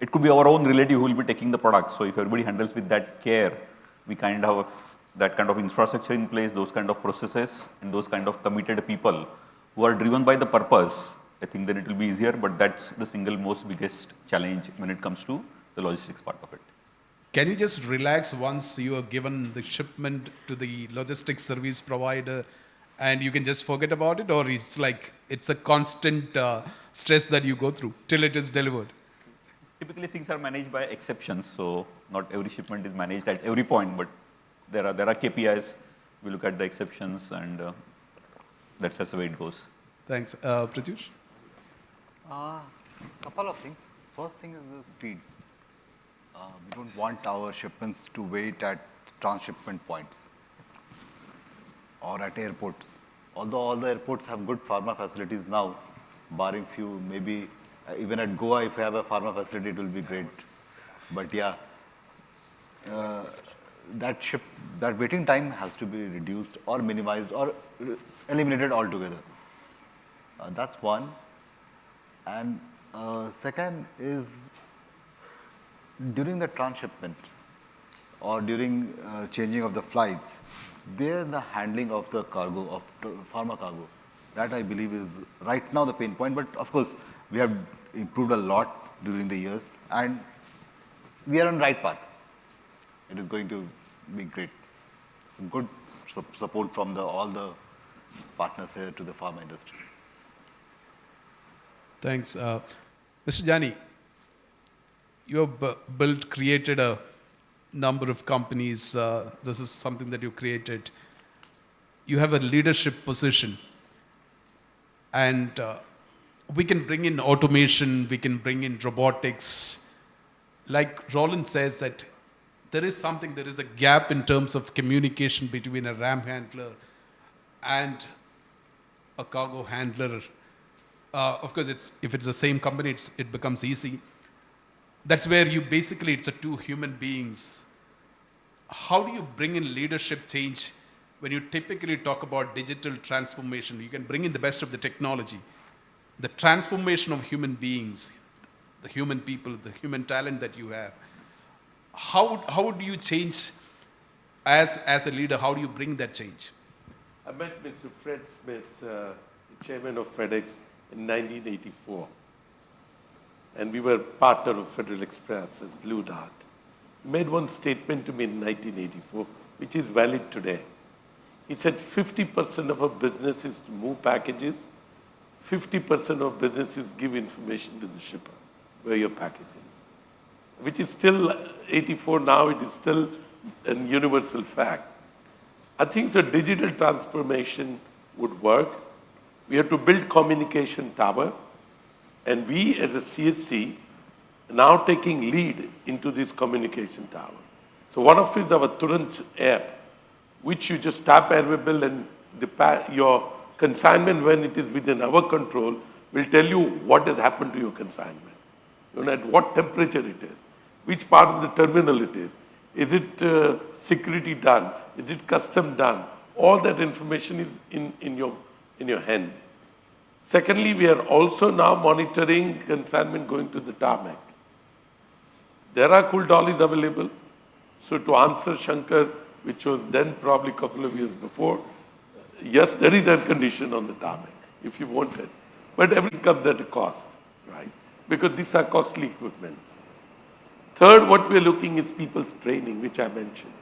it could be our own relative who will be taking the product. So if everybody handles with that care, we kind of have that kind of infrastructure in place, those kind of processes, and those kind of committed people who are driven by the purpose, I think then it will be easier, but that's the single most biggest challenge when it comes to the logistics part of it. Can you just relax once you are given the shipment to the logistics service provider and you can just forget about it, or it's like it's a constant stress that you go through till it is delivered? Typically things are managed by exceptions, so not every shipment is managed at every point, but there are KPIs, we look at the exceptions, and that's just the way it goes. Thanks. Pratyush? Couple of things. First thing is the speed. We don't want our shipments to wait at transshipment points. or at airports. Although all the airports have good pharma facilities now, barring few, maybe even at Goa, if you have a pharma facility, it will be great. But yeah, uh, that waiting time has to be reduced or minimized or eliminated altogether. That's one. And second is during the transshipment or during changing of the flights, there the handling of the cargo, of pharma cargo, that I believe is right now the pain point. But of course, we have improved a lot during the years and we are on the right path. It is going to be great. Some good support from all the partners here to the pharma industry. Thanks. Mr. Jani, you have created a number of companies. This is something that you created. You have a leadership position. And we can bring in automation, we can bring in robotics. Like Roland says that there is a gap in terms of communication between a RAM handler and a cargo handler. Of course, if it's the same company, it becomes easy. That's where it's a two human beings. How do you bring in leadership change when you typically talk about digital transformation? You can bring in the best of the technology. The transformation of human beings, the human people, the human talent that you have. How do you change as a leader? How do you bring that change? I met Mr. Fred Smith, the chairman of FedEx, in 1984. And we were partner of Federal Express as Blue Dart. He made one statement to me in 1984, which is valid today. He said 50% of our business is to move packages, 50% of businesses give information to the shipper where your package is, which is still 84 now, it is still a universal fact. I think so digital transformation would work. We have to build communication tower, and we as a CSC are now taking lead into this communication tower. So one of it is our Turant app, which you just tap Airwaybill and your consignment, when it is within our control, will tell you what has happened to your consignment. You know, at what temperature it is, which part of the terminal it is it security done, is it custom done? All that information is in your hand. Secondly, we are also now monitoring consignment going to the tarmac. There are cool dollies available. So to answer Shankar, which was then probably a couple of years before, yes, there is air condition on the tarmac if you want it. But everything comes at a cost, right? Because these are costly equipments. Third, what we're looking is people's training, which I mentioned.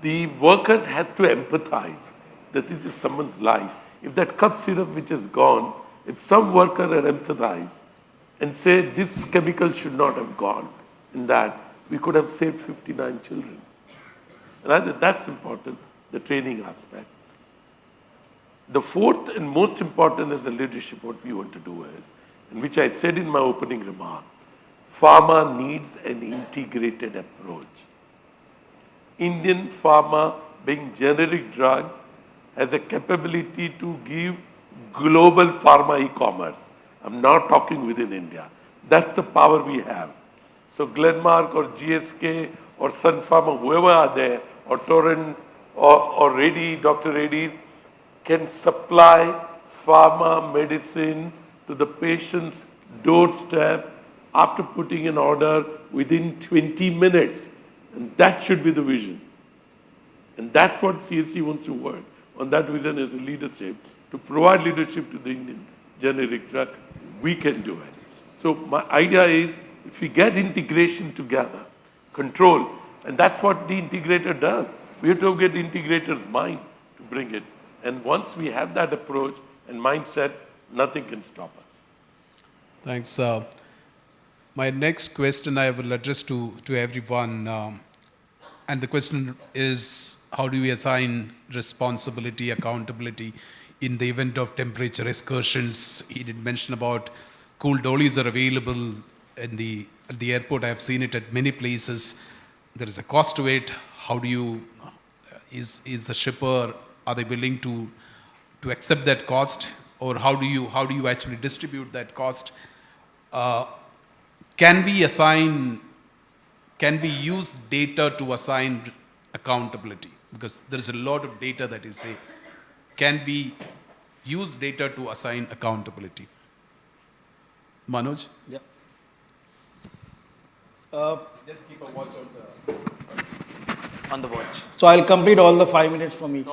The workers has to empathize that this is someone's life. If that cough syrup which is gone, if some worker had empathized and say this chemical should not have gone in that, we could have saved 59 children. And I said that's important, the training aspect. The fourth and most important is the leadership, what we want to do is, and which I said in my opening remark, pharma needs an integrated approach. Indian pharma, being generic drugs, has a capability to give global pharma e-commerce. I'm not talking within India. That's the power we have. So Glenmark or GSK or Sun Pharma, whoever are there, or Torrent or Reddy, Dr. Reddy's, can supply pharma medicine to the patient's doorstep after putting an order within 20 minutes. And that should be the vision. And that's what CSC wants to work on, that vision as a leadership, to provide leadership to the Indian generic drug. We can do it. So my idea is, if we get integration together, control, and that's what the integrator does. We have to get the integrator's mind to bring it. And once we have that approach and mindset, nothing can stop us. Thanks. My next question I will address to everyone. And the question is, how do we assign responsibility, accountability in the event of temperature excursions? He did mention about cool dollies are available at the airport. I have seen it at many places. There is a cost to it. How do you is a shipper, are they willing to accept that cost, or how do you actually distribute that cost? Can we use data to assign accountability? Because there's a lot of data that is say, can we use data to assign accountability? Manoj? Yeah. Just keep a watch On the watch. So I'll complete all the 5 minutes for me.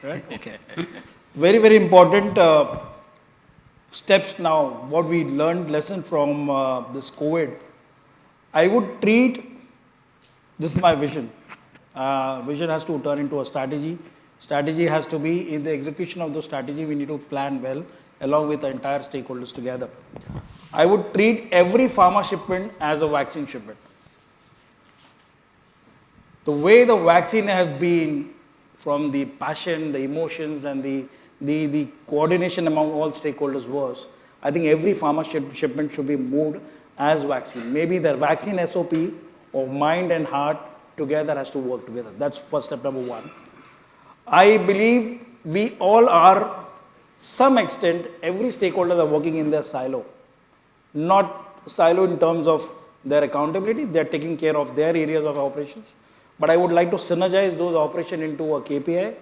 Right? Okay. Very, very important steps now. What we learned lesson from this COVID. I would treat, this is my vision. Vision has to turn into a strategy. Strategy has to be, in the execution of the strategy, we need to plan well along with the entire stakeholders together. I would treat every pharma shipment as a vaccine shipment. The way the vaccine has been, from the passion, the emotions, and the coordination among all stakeholders was, I think every pharma shipment should be moved as vaccine. Maybe the vaccine SOP of mind and heart together has to work together. That's first step number one. I believe we all are, some extent, every stakeholder are working in their silo. Not silo in terms of their accountability, they're taking care of their areas of operations. But I would like to synergize those operations into a KPI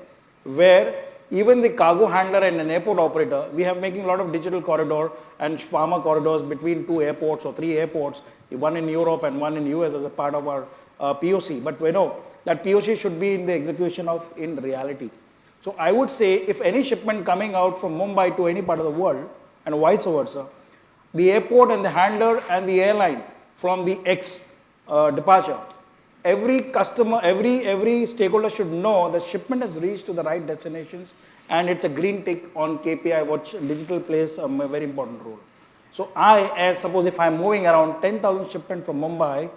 where even the cargo handler and an airport operator, we have making a lot of digital corridor and pharma corridors between 2 airports or 3 airports, one in Europe and one in US as a part of our POC. But we know that POC should be in the execution of in reality. So I would say if any shipment coming out from Mumbai to any part of the world and vice versa, the airport and the handler and the airline from the X departure, every customer, every stakeholder should know that shipment has reached to the right destinations and it's a green tick on KPI, which digital plays a very important role. So suppose if I'm moving around 10,000 shipments from Mumbai,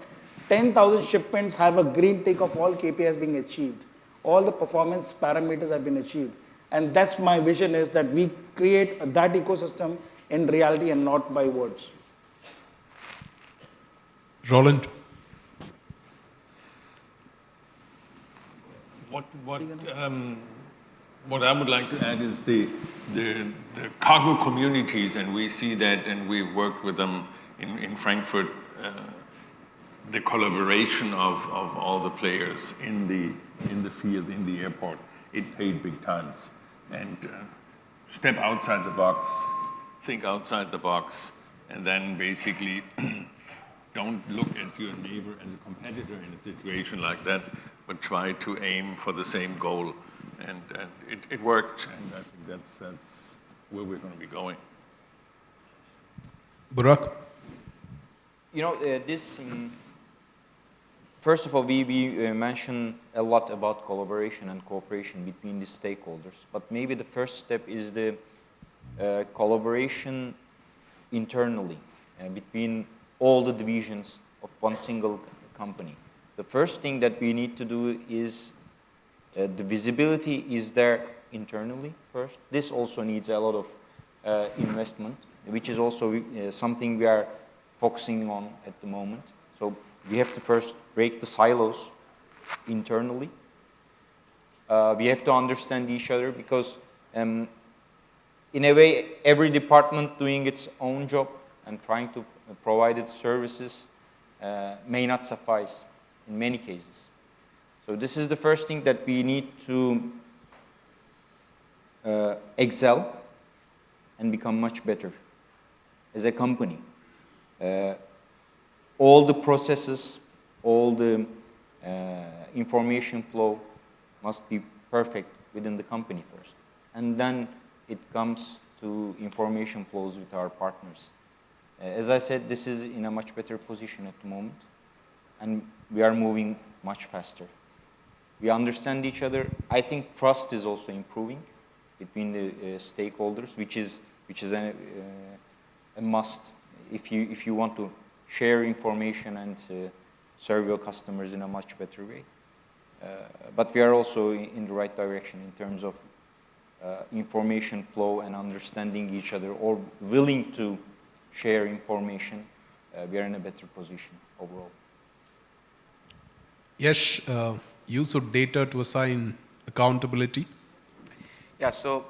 10,000 shipments have a green tick of all KPIs being achieved. All the performance parameters have been achieved. And that's my vision, is that we create that ecosystem in reality and not by words. Roland? What I would like to add is the cargo communities, and we see that, and we've worked with them in Frankfurt, the collaboration of all the players in the field, in the airport, it paid big times. And step outside the box, think outside the box, and then basically don't look at your neighbor as a competitor in a situation like that, but try to aim for the same goal. And it worked, and I think that's where we're going to be going. Burak? You know, first of all, we mentioned a lot about collaboration and cooperation between the stakeholders, but maybe the first step is the collaboration internally between all the divisions of one single company. The first thing that we need to do is the visibility is there internally first. This also needs a lot of investment, which is also something we are focusing on at the moment. So we have to first break the silos internally. We have to understand each other because in a way, every department doing its own job and trying to provide its services may not suffice in many cases. So this is the first thing that we need to excel and become much better as a company. All the processes, all the information flow must be perfect within the company first. And then it comes to information flows with our partners. As I said, this is in a much better position at the moment, and we are moving much faster. We understand each other. I think trust is also improving between the stakeholders, which is a must if you want to share information and serve your customers in a much better way. But we are also in the right direction in terms of information flow and understanding each other, or willing to share information. We are in a better position overall. Yes, use of data to assign accountability? Yeah, so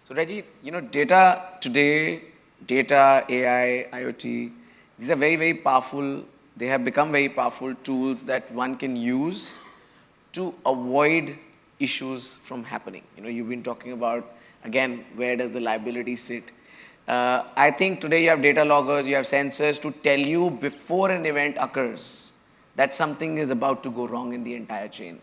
Reggie, data today, data, AI, IoT, these are very, very powerful. They have become very powerful tools that one can use to avoid issues from happening. You've been talking about, again, where does the liability sit? I think today you have data loggers, you have sensors to tell you before an event occurs that something is about to go wrong in the entire chain.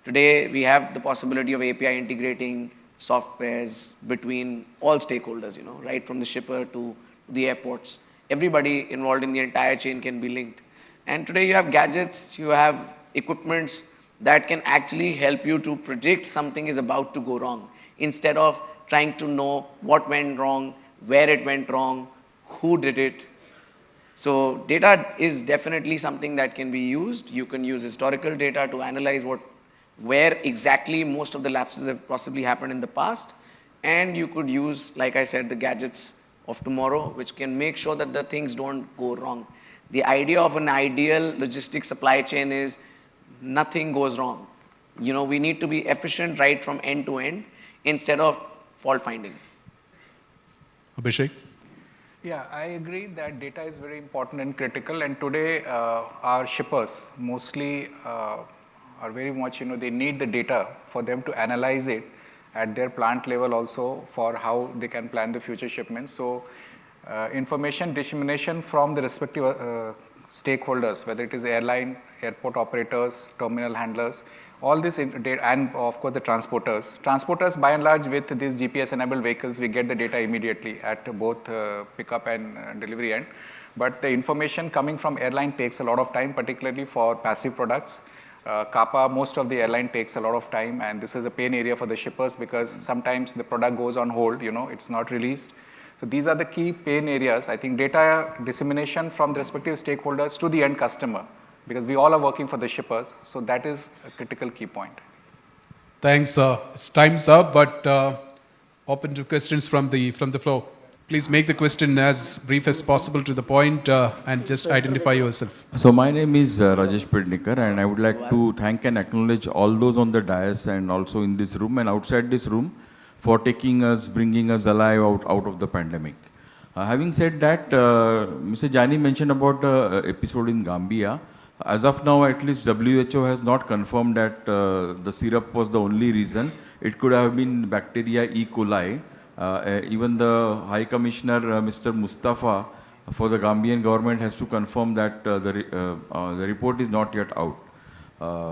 Today, we have the possibility of API integrating softwares between all stakeholders, right from the shipper to the airports. Everybody involved in the entire chain can be linked. And today you have gadgets, you have equipments that can actually help you to predict something is about to go wrong, instead of trying to know what went wrong, where it went wrong, who did it. So data is definitely something that can be used. You can use historical data to analyze where exactly most of the lapses have possibly happened in the past. And you could use, like I said, the gadgets of tomorrow, which can make sure that the things don't go wrong. The idea of an ideal logistics supply chain is nothing goes wrong. We need to be efficient right from end to end instead of fault finding. Abhishek? Yeah, I agree that data is very important and critical. And today, our shippers mostly are very much, they need the data for them to analyze it at their plant level also for how they can plan the future shipments. So, information dissemination from the respective stakeholders, whether it is airline, airport operators, terminal handlers, all this data, and of course the transporters. Transporters, by and large, with these GPS-enabled vehicles, we get the data immediately at both pickup and delivery end. But the information coming from airline takes a lot of time, particularly for passive products. Kappa, most of the airline takes a lot of time, and this is a pain area for the shippers because sometimes the product goes on hold, it's not released. So these are the key pain areas. I think data dissemination from the respective stakeholders to the end customer, because we all are working for the shippers. So that is a critical key point. Thanks. It's time's up, but open to questions from the floor. Please make the question as brief as possible to the point and just identify yourself. So my name is Rajesh Pednikar, and I would like to thank and acknowledge all those on the dais and also in this room and outside this room for bringing us alive out of the pandemic. Having said that, Mr. Jani mentioned about the episode in Gambia. As of now, at least WHO has not confirmed that the syrup was the only reason. It could have been bacteria E. coli. Even the High Commissioner, Mr. Mustafa, for the Gambian government has to confirm that the report is not yet out.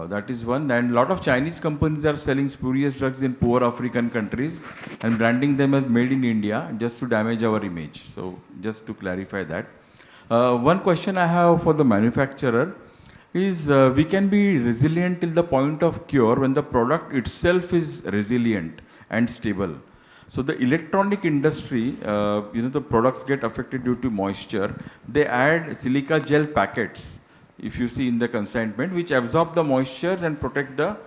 That is one. And a lot of Chinese companies are selling spurious drugs in poor African countries and branding them as made in India just to damage our image. So just to clarify that. One question I have for the manufacturer is we can be resilient till the point of cure when the product itself is resilient and stable. So the electronic industry, the products get affected due to moisture. They add silica gel packets, if you see in the consignment, which absorb the moisture and protect the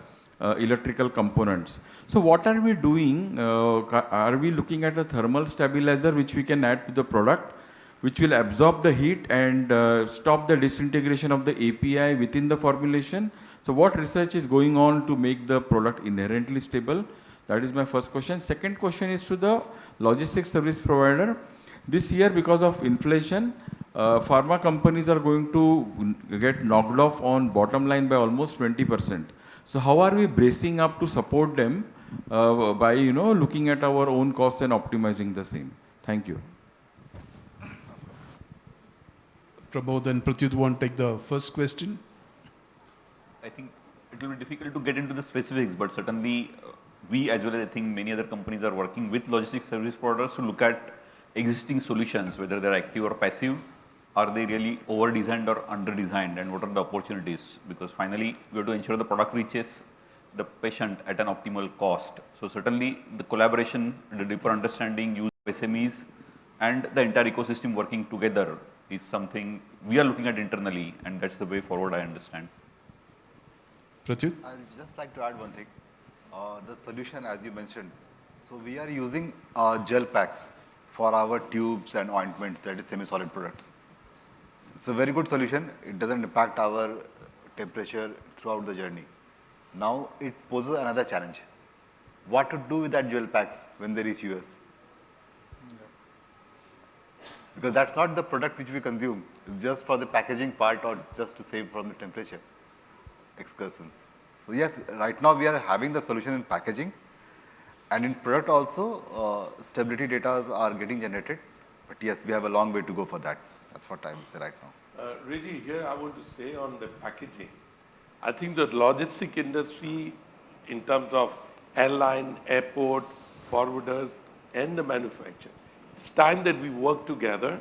electrical components. So what are we doing? Are we looking at a thermal stabilizer which we can add to the product, which will absorb the heat and stop the disintegration of the API within the formulation? So what research is going on to make the product inherently stable? That is my first question. Second question is to the logistics service provider. This year, because of inflation, pharma companies are going to get knocked off on bottom line by almost 20%. So how are we bracing up to support them by looking at our own costs and optimizing the same? Thank you. Pramod and Pratyut want to take the first question. I think it will be difficult to get into the specifics, but certainly we, as well as I think many other companies, are working with logistics service providers to look at existing solutions, whether they're active or passive. Are they really over-designed or under-designed, and what are the opportunities? Because finally, we have to ensure the product reaches the patient at an optimal cost. So certainly, the collaboration, the deeper understanding, use of SMEs, and the entire ecosystem working together is something we are looking at internally, and that's the way forward, I understand. Pratyut? I'll just like to add one thing. The solution, as you mentioned, so we are using gel packs for our tubes and ointments, that is semi-solid products. It's a very good solution. It doesn't impact our temperature throughout the journey. Now it poses another challenge. What to do with that jewel packs when they reach US? Because that's not the product which we consume, it's just for the packaging part or just to save from the temperature excursions. So yes, right now we are having the solution in packaging, and in product also stability data are getting generated. But yes, we have a long way to go for that. That's what I would say right now. Reggie, here I want to say on the packaging, I think the logistic industry in terms of airline, airport, forwarders and the manufacturer, it's time that we work together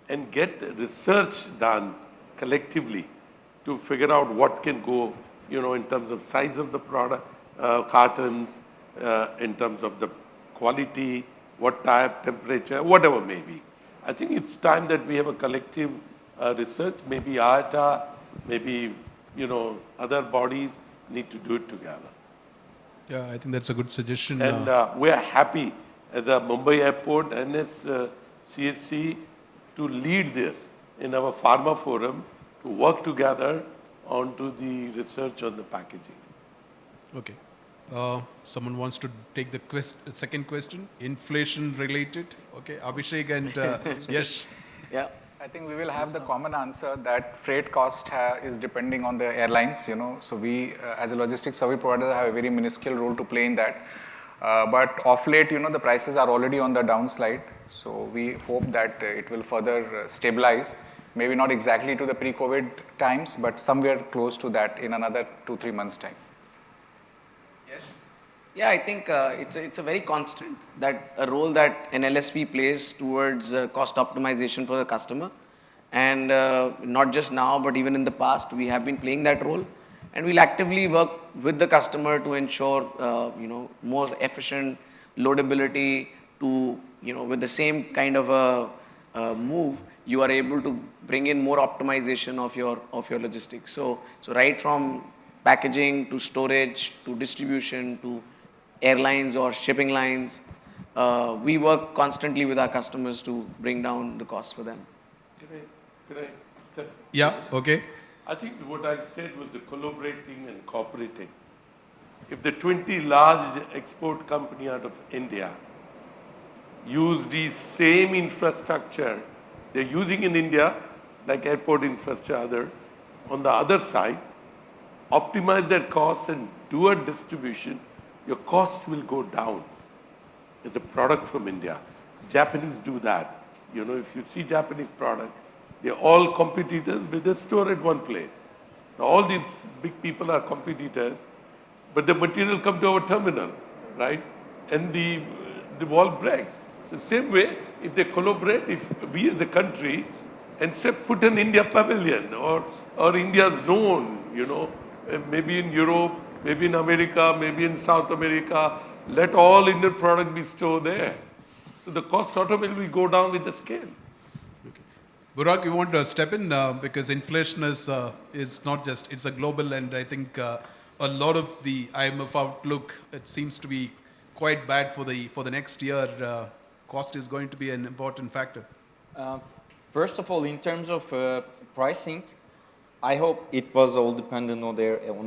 and get research done collectively to figure out what can go, in terms of size of the product, cartons, in terms of the quality, what type, temperature, whatever may be. I think it's time that we have a collective research, maybe IATA, maybe, other bodies need to do it together. Yeah, I think that's a good suggestion. And we are happy as a Mumbai airport and as CSC to lead this in our pharma forum to work together onto the research on the packaging. Okay. Someone wants to take the second question, inflation related. Okay, Abhishek and Yash. Yeah. I think we will have the common answer that freight cost is depending on the airlines, So we, as a logistics service provider, have a very minuscule role to play in that. But of late, the prices are already on the downslide. So we hope that it will further stabilize. Maybe not exactly to the pre-COVID times, but somewhere close to that in another 2-3 months' time. Yes. Yeah, I think it's a very constant that a role that an LSP plays towards cost optimization for the customer, and not just now but even in the past we have been playing that role, and we'll actively work with the customer to ensure more efficient loadability to with the same kind of a move you are able to bring in more optimization of your logistics. So right from packaging to storage to distribution to airlines or shipping lines, we work constantly with our customers to bring down the costs for them. Can I step? Yeah, okay. I think what I said was the collaborating and cooperating. If the 20 large export company out of India use the same infrastructure they're using in India, like airport infrastructure, on the other side, optimize their costs and do a distribution, your cost will go down as a product from India. Japanese do that. If you see Japanese product, they're all competitors, but they store at one place. Now, all these big people are competitors, but the material come to our terminal, right? And the wall breaks. So same way, if they collaborate, if we as a country, and say put an India pavilion or India zone, maybe in Europe, maybe in America, maybe in South America, let all Indian product be stored there. So the cost automatically go down with the scale. Okay. Burak, you want to step in because inflation is not just, it's a global, and I think a lot of the IMF outlook, it seems to be quite bad for the next year. Cost is going to be an important factor. First of all, in terms of pricing, I hope it was all dependent on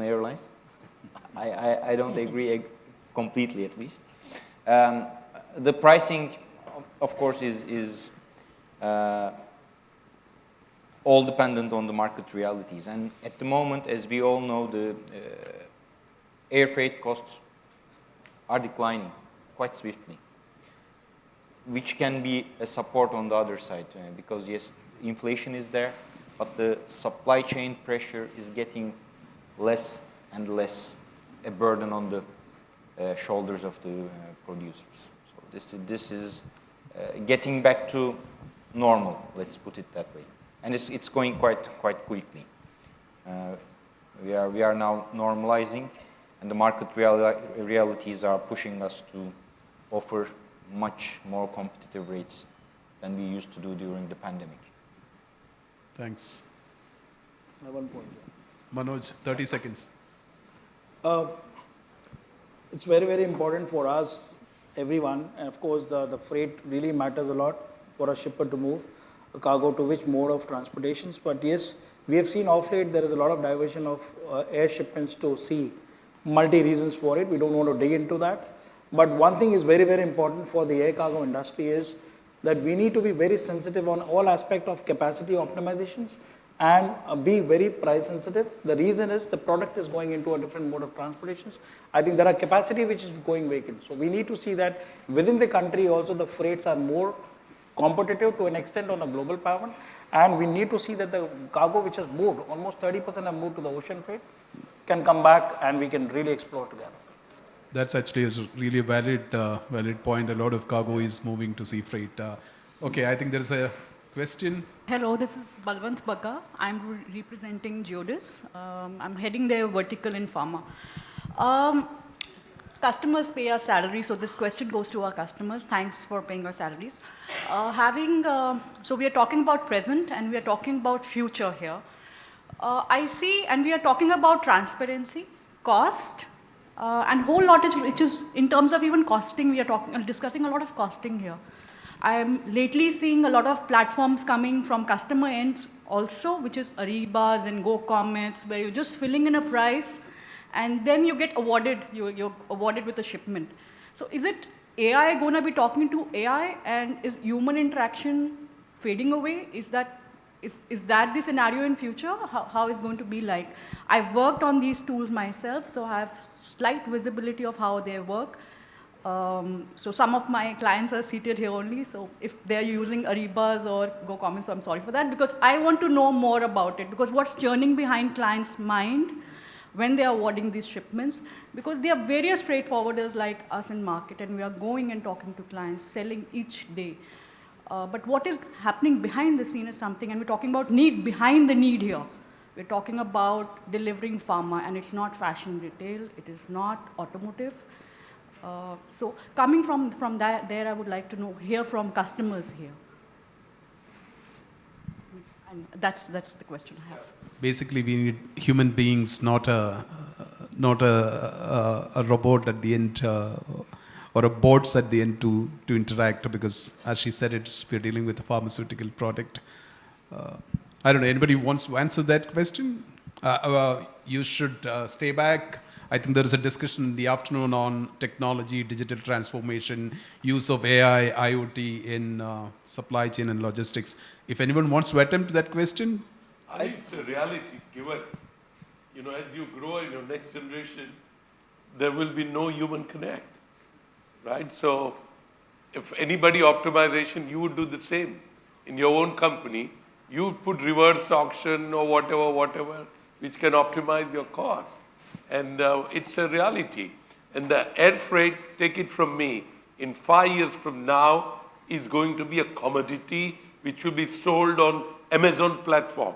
airlines. I don't agree completely, at least. The pricing, of course, is all dependent on the market realities. And at the moment, as we all know, the air freight costs are declining quite swiftly, which can be a support on the other side, because yes, inflation is there, but the supply chain pressure is getting less and less a burden on the shoulders of the producers. So this is getting back to normal, let's put it that way, and it's going quite quickly. We are now normalizing, and the market realities are pushing us to offer much more competitive rates than we used to do during the pandemic. Thanks. I have one point. Manoj, 30 seconds. It's very, very important for us, everyone, and of course the freight really matters a lot for a shipper to move a cargo to which mode of transportations. But yes, we have seen off late there is a lot of diversion of air shipments to sea. multi-reasons for it. We don't want to dig into that. But one thing is very, very important for the air cargo industry is that we need to be very sensitive on all aspects of capacity optimizations and be very price sensitive. The reason is the product is going into a different mode of transportations. I think there are capacity which is going vacant. So we need to see that within the country also the freights are more competitive to an extent on a global pattern. And we need to see that the cargo which has moved, almost 30% have moved to the ocean freight, can come back and we can really explore together. That's actually a really valid point. A lot of cargo is moving to sea freight. Okay, I think there's a question. Hello, this is Balwant Baka. I'm representing Geodis. I'm heading their vertical in pharma. Customers pay our salaries, so this question goes to our customers. Thanks for paying our salaries. So we are talking about present and we are talking about future here. I see, and we are talking about transparency, cost, and whole lot, which is in terms of even costing, we are discussing a lot of costing here. I'm lately seeing a lot of platforms coming from customer ends also, which is Aribas and GoComets, where you're just filling in a price and then you get awarded, you're awarded with a shipment. So is it AI going to be talking to AI, and is human interaction fading away? Is that the scenario in future? How is going to be like? I've worked on these tools myself, so I have slight visibility of how they work. So some of my clients are seated here only, so if they're using Aribas or GoComets, so I'm sorry for that, because I want to know more about it, because what's churning behind clients' mind when they are awarding these shipments, because there are various freight forwarders like us in market, and we are going and talking to clients, selling each day. But what is happening behind the scene is something, and we're talking about need behind the need here. We're talking about delivering pharma, and it's not fashion retail, it is not automotive. So coming from that, there I would like to hear from customers here. And that's the question I have. Basically, we need human beings, not a robot at the end or a bots at the end to interact, because as she said, we're dealing with a pharmaceutical product. I don't know, anybody wants to answer that question? You should stay back. I think there is a discussion in the afternoon on technology, digital transformation, use of AI, IoT in supply chain and logistics. If anyone wants to attempt that question. I think it's a reality given. You know, as you grow in your next generation, there will be no human connect, right? So if anybody optimization, you would do the same. In your own company, you would put reverse auction or whatever, which can optimize your costs. And it's a reality. And the air freight, take it from me, in 5 years from now, is going to be a commodity which will be sold on Amazon platform.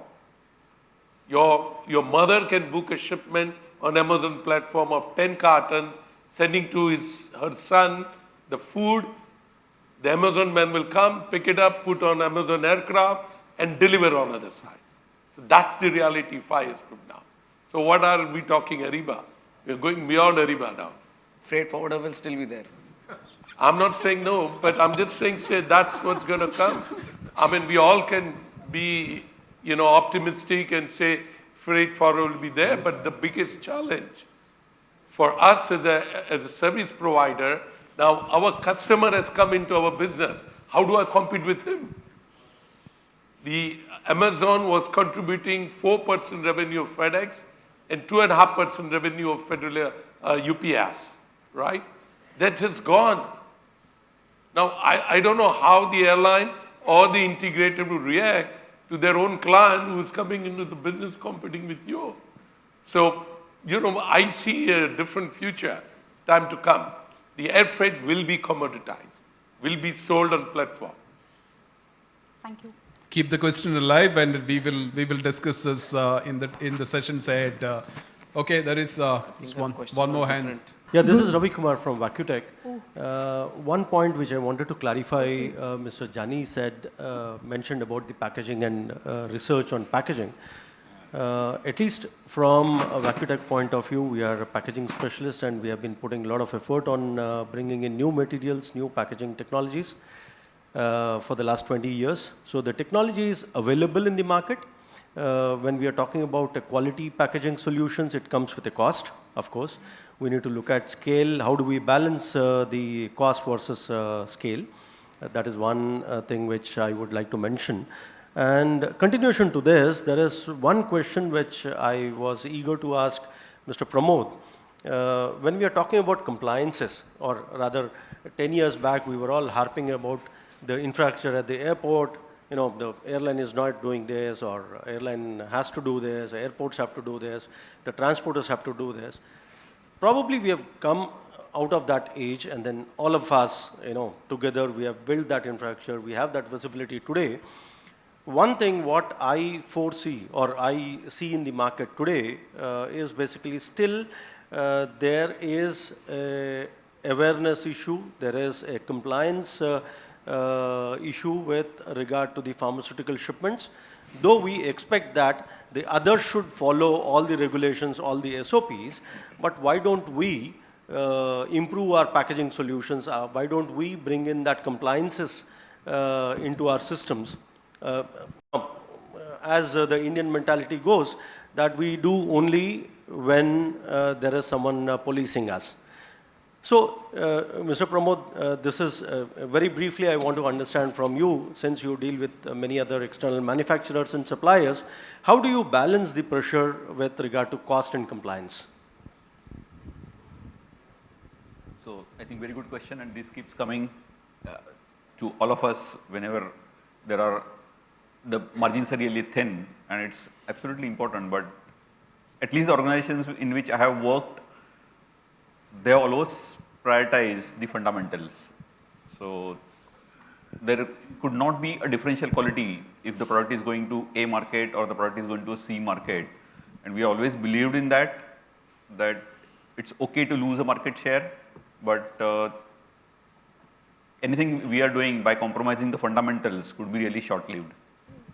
Your mother can book a shipment on Amazon platform of 10 cartons, sending to her son the food. The Amazon man will come, pick it up, put on Amazon aircraft, and deliver on other side. So that's the reality 5 years from now. So what are we talking, Ariba? We're going beyond Ariba now. Freight forwarder will still be there. I'm not saying no, but I'm just saying that's what's going to come. I mean, we all can be, optimistic and say freight forwarder will be there, but the biggest challenge for us as a service provider, now our customer has come into our business. How do I compete with him? The Amazon was contributing 4% revenue of FedEx and 2.5% revenue of Federal UPS, right? That has gone. Now, I don't know how the airline or the integrator will react to their own client who is coming into the business competing with you. So, I see a different future, time to come. The air freight will be commoditized, will be sold on platform. Thank you. Keep the question alive, and we will discuss this in the sessions ahead. Okay, there is one more hand. Different. Yeah, this is Ravi Kumar from va-Q-Tec. One point which I wanted to clarify, Mr. Jani mentioned about the packaging and research on packaging. At least from a va-Q-Tec point of view, we are a packaging specialist, and we have been putting a lot of effort on bringing in new materials, new packaging technologies for the last 20 years. So the technology is available in the market. when we are talking about quality packaging solutions, it comes with a cost, of course. We need to look at scale. How do we balance the cost versus scale? That is one thing which I would like to mention. And continuation to this, there is one question which I was eager to ask Mr. Pramod. When we are talking about compliances, or rather 10 years back, we were all harping about the infrastructure at the airport. You know, the airline is not doing this, or airline has to do this, airports have to do this, the transporters have to do this. Probably we have come out of that age, and then all of us, you know, together we have built that infrastructure, we have that visibility today. One thing what I foresee or I see in the market today is basically still there is a awareness issue, there is a compliance issue with regard to the pharmaceutical shipments. Though we expect that the others should follow all the regulations, all the SOPs, but why don't we improve our packaging solutions? Why don't we bring in that compliances into our systems? As the Indian mentality goes, that we do only when there is someone policing us. So, Mr. Pramod, this is very briefly I want to understand from you, since you deal with many other external manufacturers and suppliers, how do you balance the pressure with regard to cost and compliance? So I think very good question, and this keeps coming to all of us whenever there are, the margins are really thin, and it's absolutely important, but at least the organizations in which I have worked, they always prioritize the fundamentals. So there could not be a differential quality if the product is going to A market or the product is going to a C market. And we always believed in that it's okay to lose a market share, but anything we are doing by compromising the fundamentals could be really short-lived.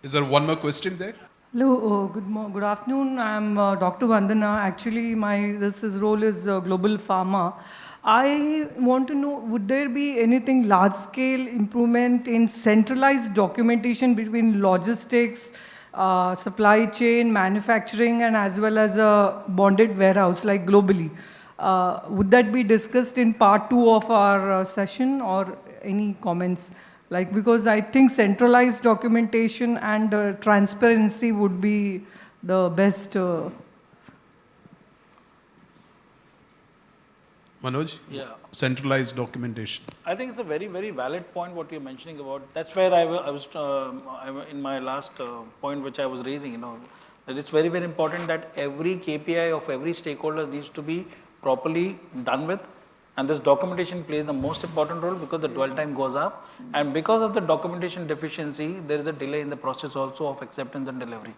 Is there one more question there? Hello, good afternoon. I'm Dr. Vandana. Actually, this role is Global Pharma. I want to know, would there be anything large-scale improvement in centralized documentation between logistics, supply chain, manufacturing, and as well as a bonded warehouse, like globally? Would that be discussed in part 2 of our session, or any comments? Like, because I think centralized documentation and transparency would be the best. Manoj? Yeah. Centralized documentation. I think it's a very, very valid point what you're mentioning about. That's where I was in my last point which I was raising, that it's very, very important that every KPI of every stakeholder needs to be properly done with. And this documentation plays the most important role because the dwell time goes up. And because of the documentation deficiency, there is a delay in the process also of acceptance and delivery.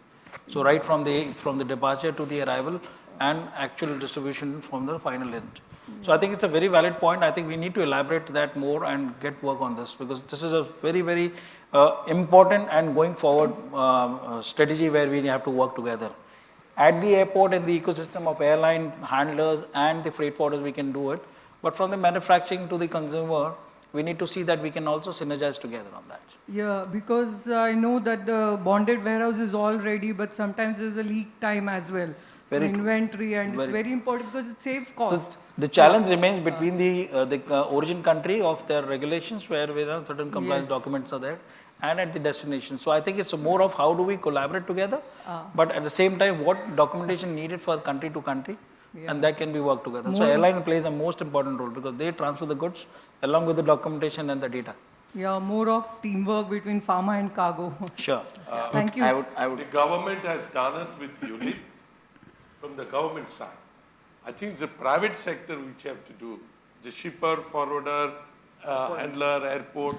So right from the departure to the arrival and actual distribution from the final end. So I think it's a very valid point. I think we need to elaborate that more and get work on this, because this is a very, very important and going forward strategy where we have to work together. At the airport, in the ecosystem of airline handlers and the freight forwarders, we can do it. But from the manufacturing to the consumer, we need to see that we can also synergize together on that. Yeah, because I know that the bonded warehouse is all ready, but sometimes there's a leak time as well. Very inventory, and very it's very important because it saves cost. So the challenge remains between the origin country of their regulations, where certain compliance documents are there, and at the destination. So I think it's more of how do we collaborate together, but at the same time, what documentation needed for country to country, and that can be worked together. So airline plays a most important role because they transfer the goods along with the documentation and the data. Yeah, more of teamwork between pharma and cargo. Sure. Thank you. The government has done it with UNIT from the government side. I think it's the private sector which have to do. The shipper, forwarder, handler, airport.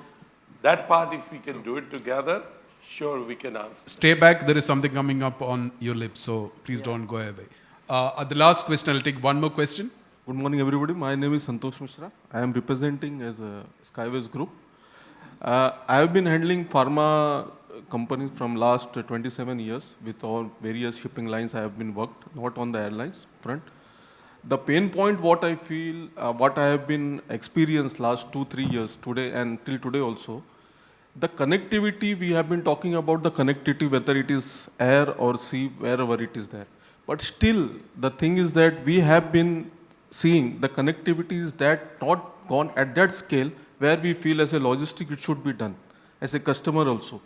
That part, if we can do it together, sure we can answer. Stay back, there is something coming up on your lips, so please don't go away. At the last question, I'll take one more question. Good morning, everybody. My name is Santosh Mishra. I am representing as a Skyways group. I have been handling pharma companies from last 27 years with all various shipping lines I have been worked, not on the airlines front. The pain point what I feel, what I have been experienced last 2-3 years today and till today also, the connectivity, we have been talking about the connectivity, whether it is air or sea, wherever it is there. But still, the thing is that we have been seeing the connectivity is that not gone at that scale where we feel as a logistic it should be done, as a customer also.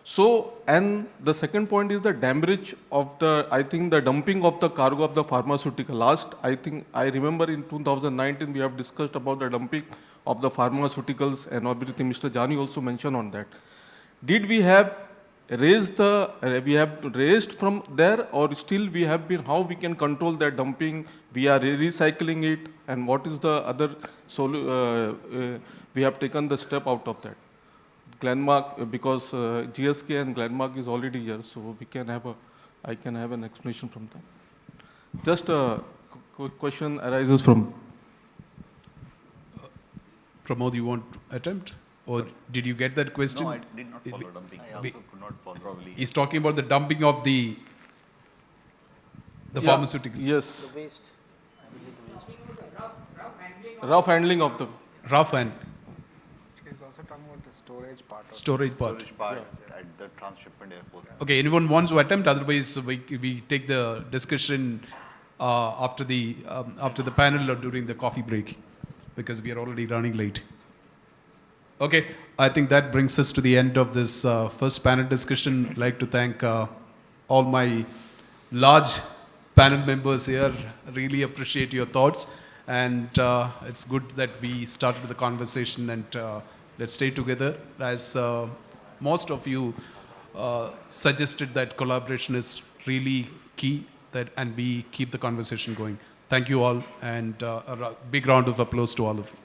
So, and the second point is the damage of the, I think the dumping of the cargo of the pharmaceutical. Last, I think, I remember in 2019, we have discussed about the dumping of the pharmaceuticals and everything. Mr. Jani also mentioned on that. Did we have raised from there, or still we have been, how we can control that dumping? We are recycling it, and what is the other, we have taken the step out of that. Glenmark, because GSK and Glenmark is already here, so we can have I can have an explanation from them. Just a question arises from. Pramod, you want to attempt? Or did you get that question? No, I did not follow dumping. I also could not follow probably. He's talking about the dumping of the pharmaceutical. Yes. The waste. I believe the waste. Rough handling of the. Rough hand. He's also talking about the storage part. Storage part. Storage part at the transshipment airport. Okay, anyone wants to attempt? Otherwise, we take the discussion after the panel or during the coffee break, because we are already running late. Okay, I think that brings us to the end of this first panel discussion. I'd like to thank all my large panel members here. Really appreciate your thoughts, and it's good that we started the conversation, and let's stay together. As most of you suggested, that collaboration is really key, and we keep the conversation going. Thank you all, and a big round of applause to all of you.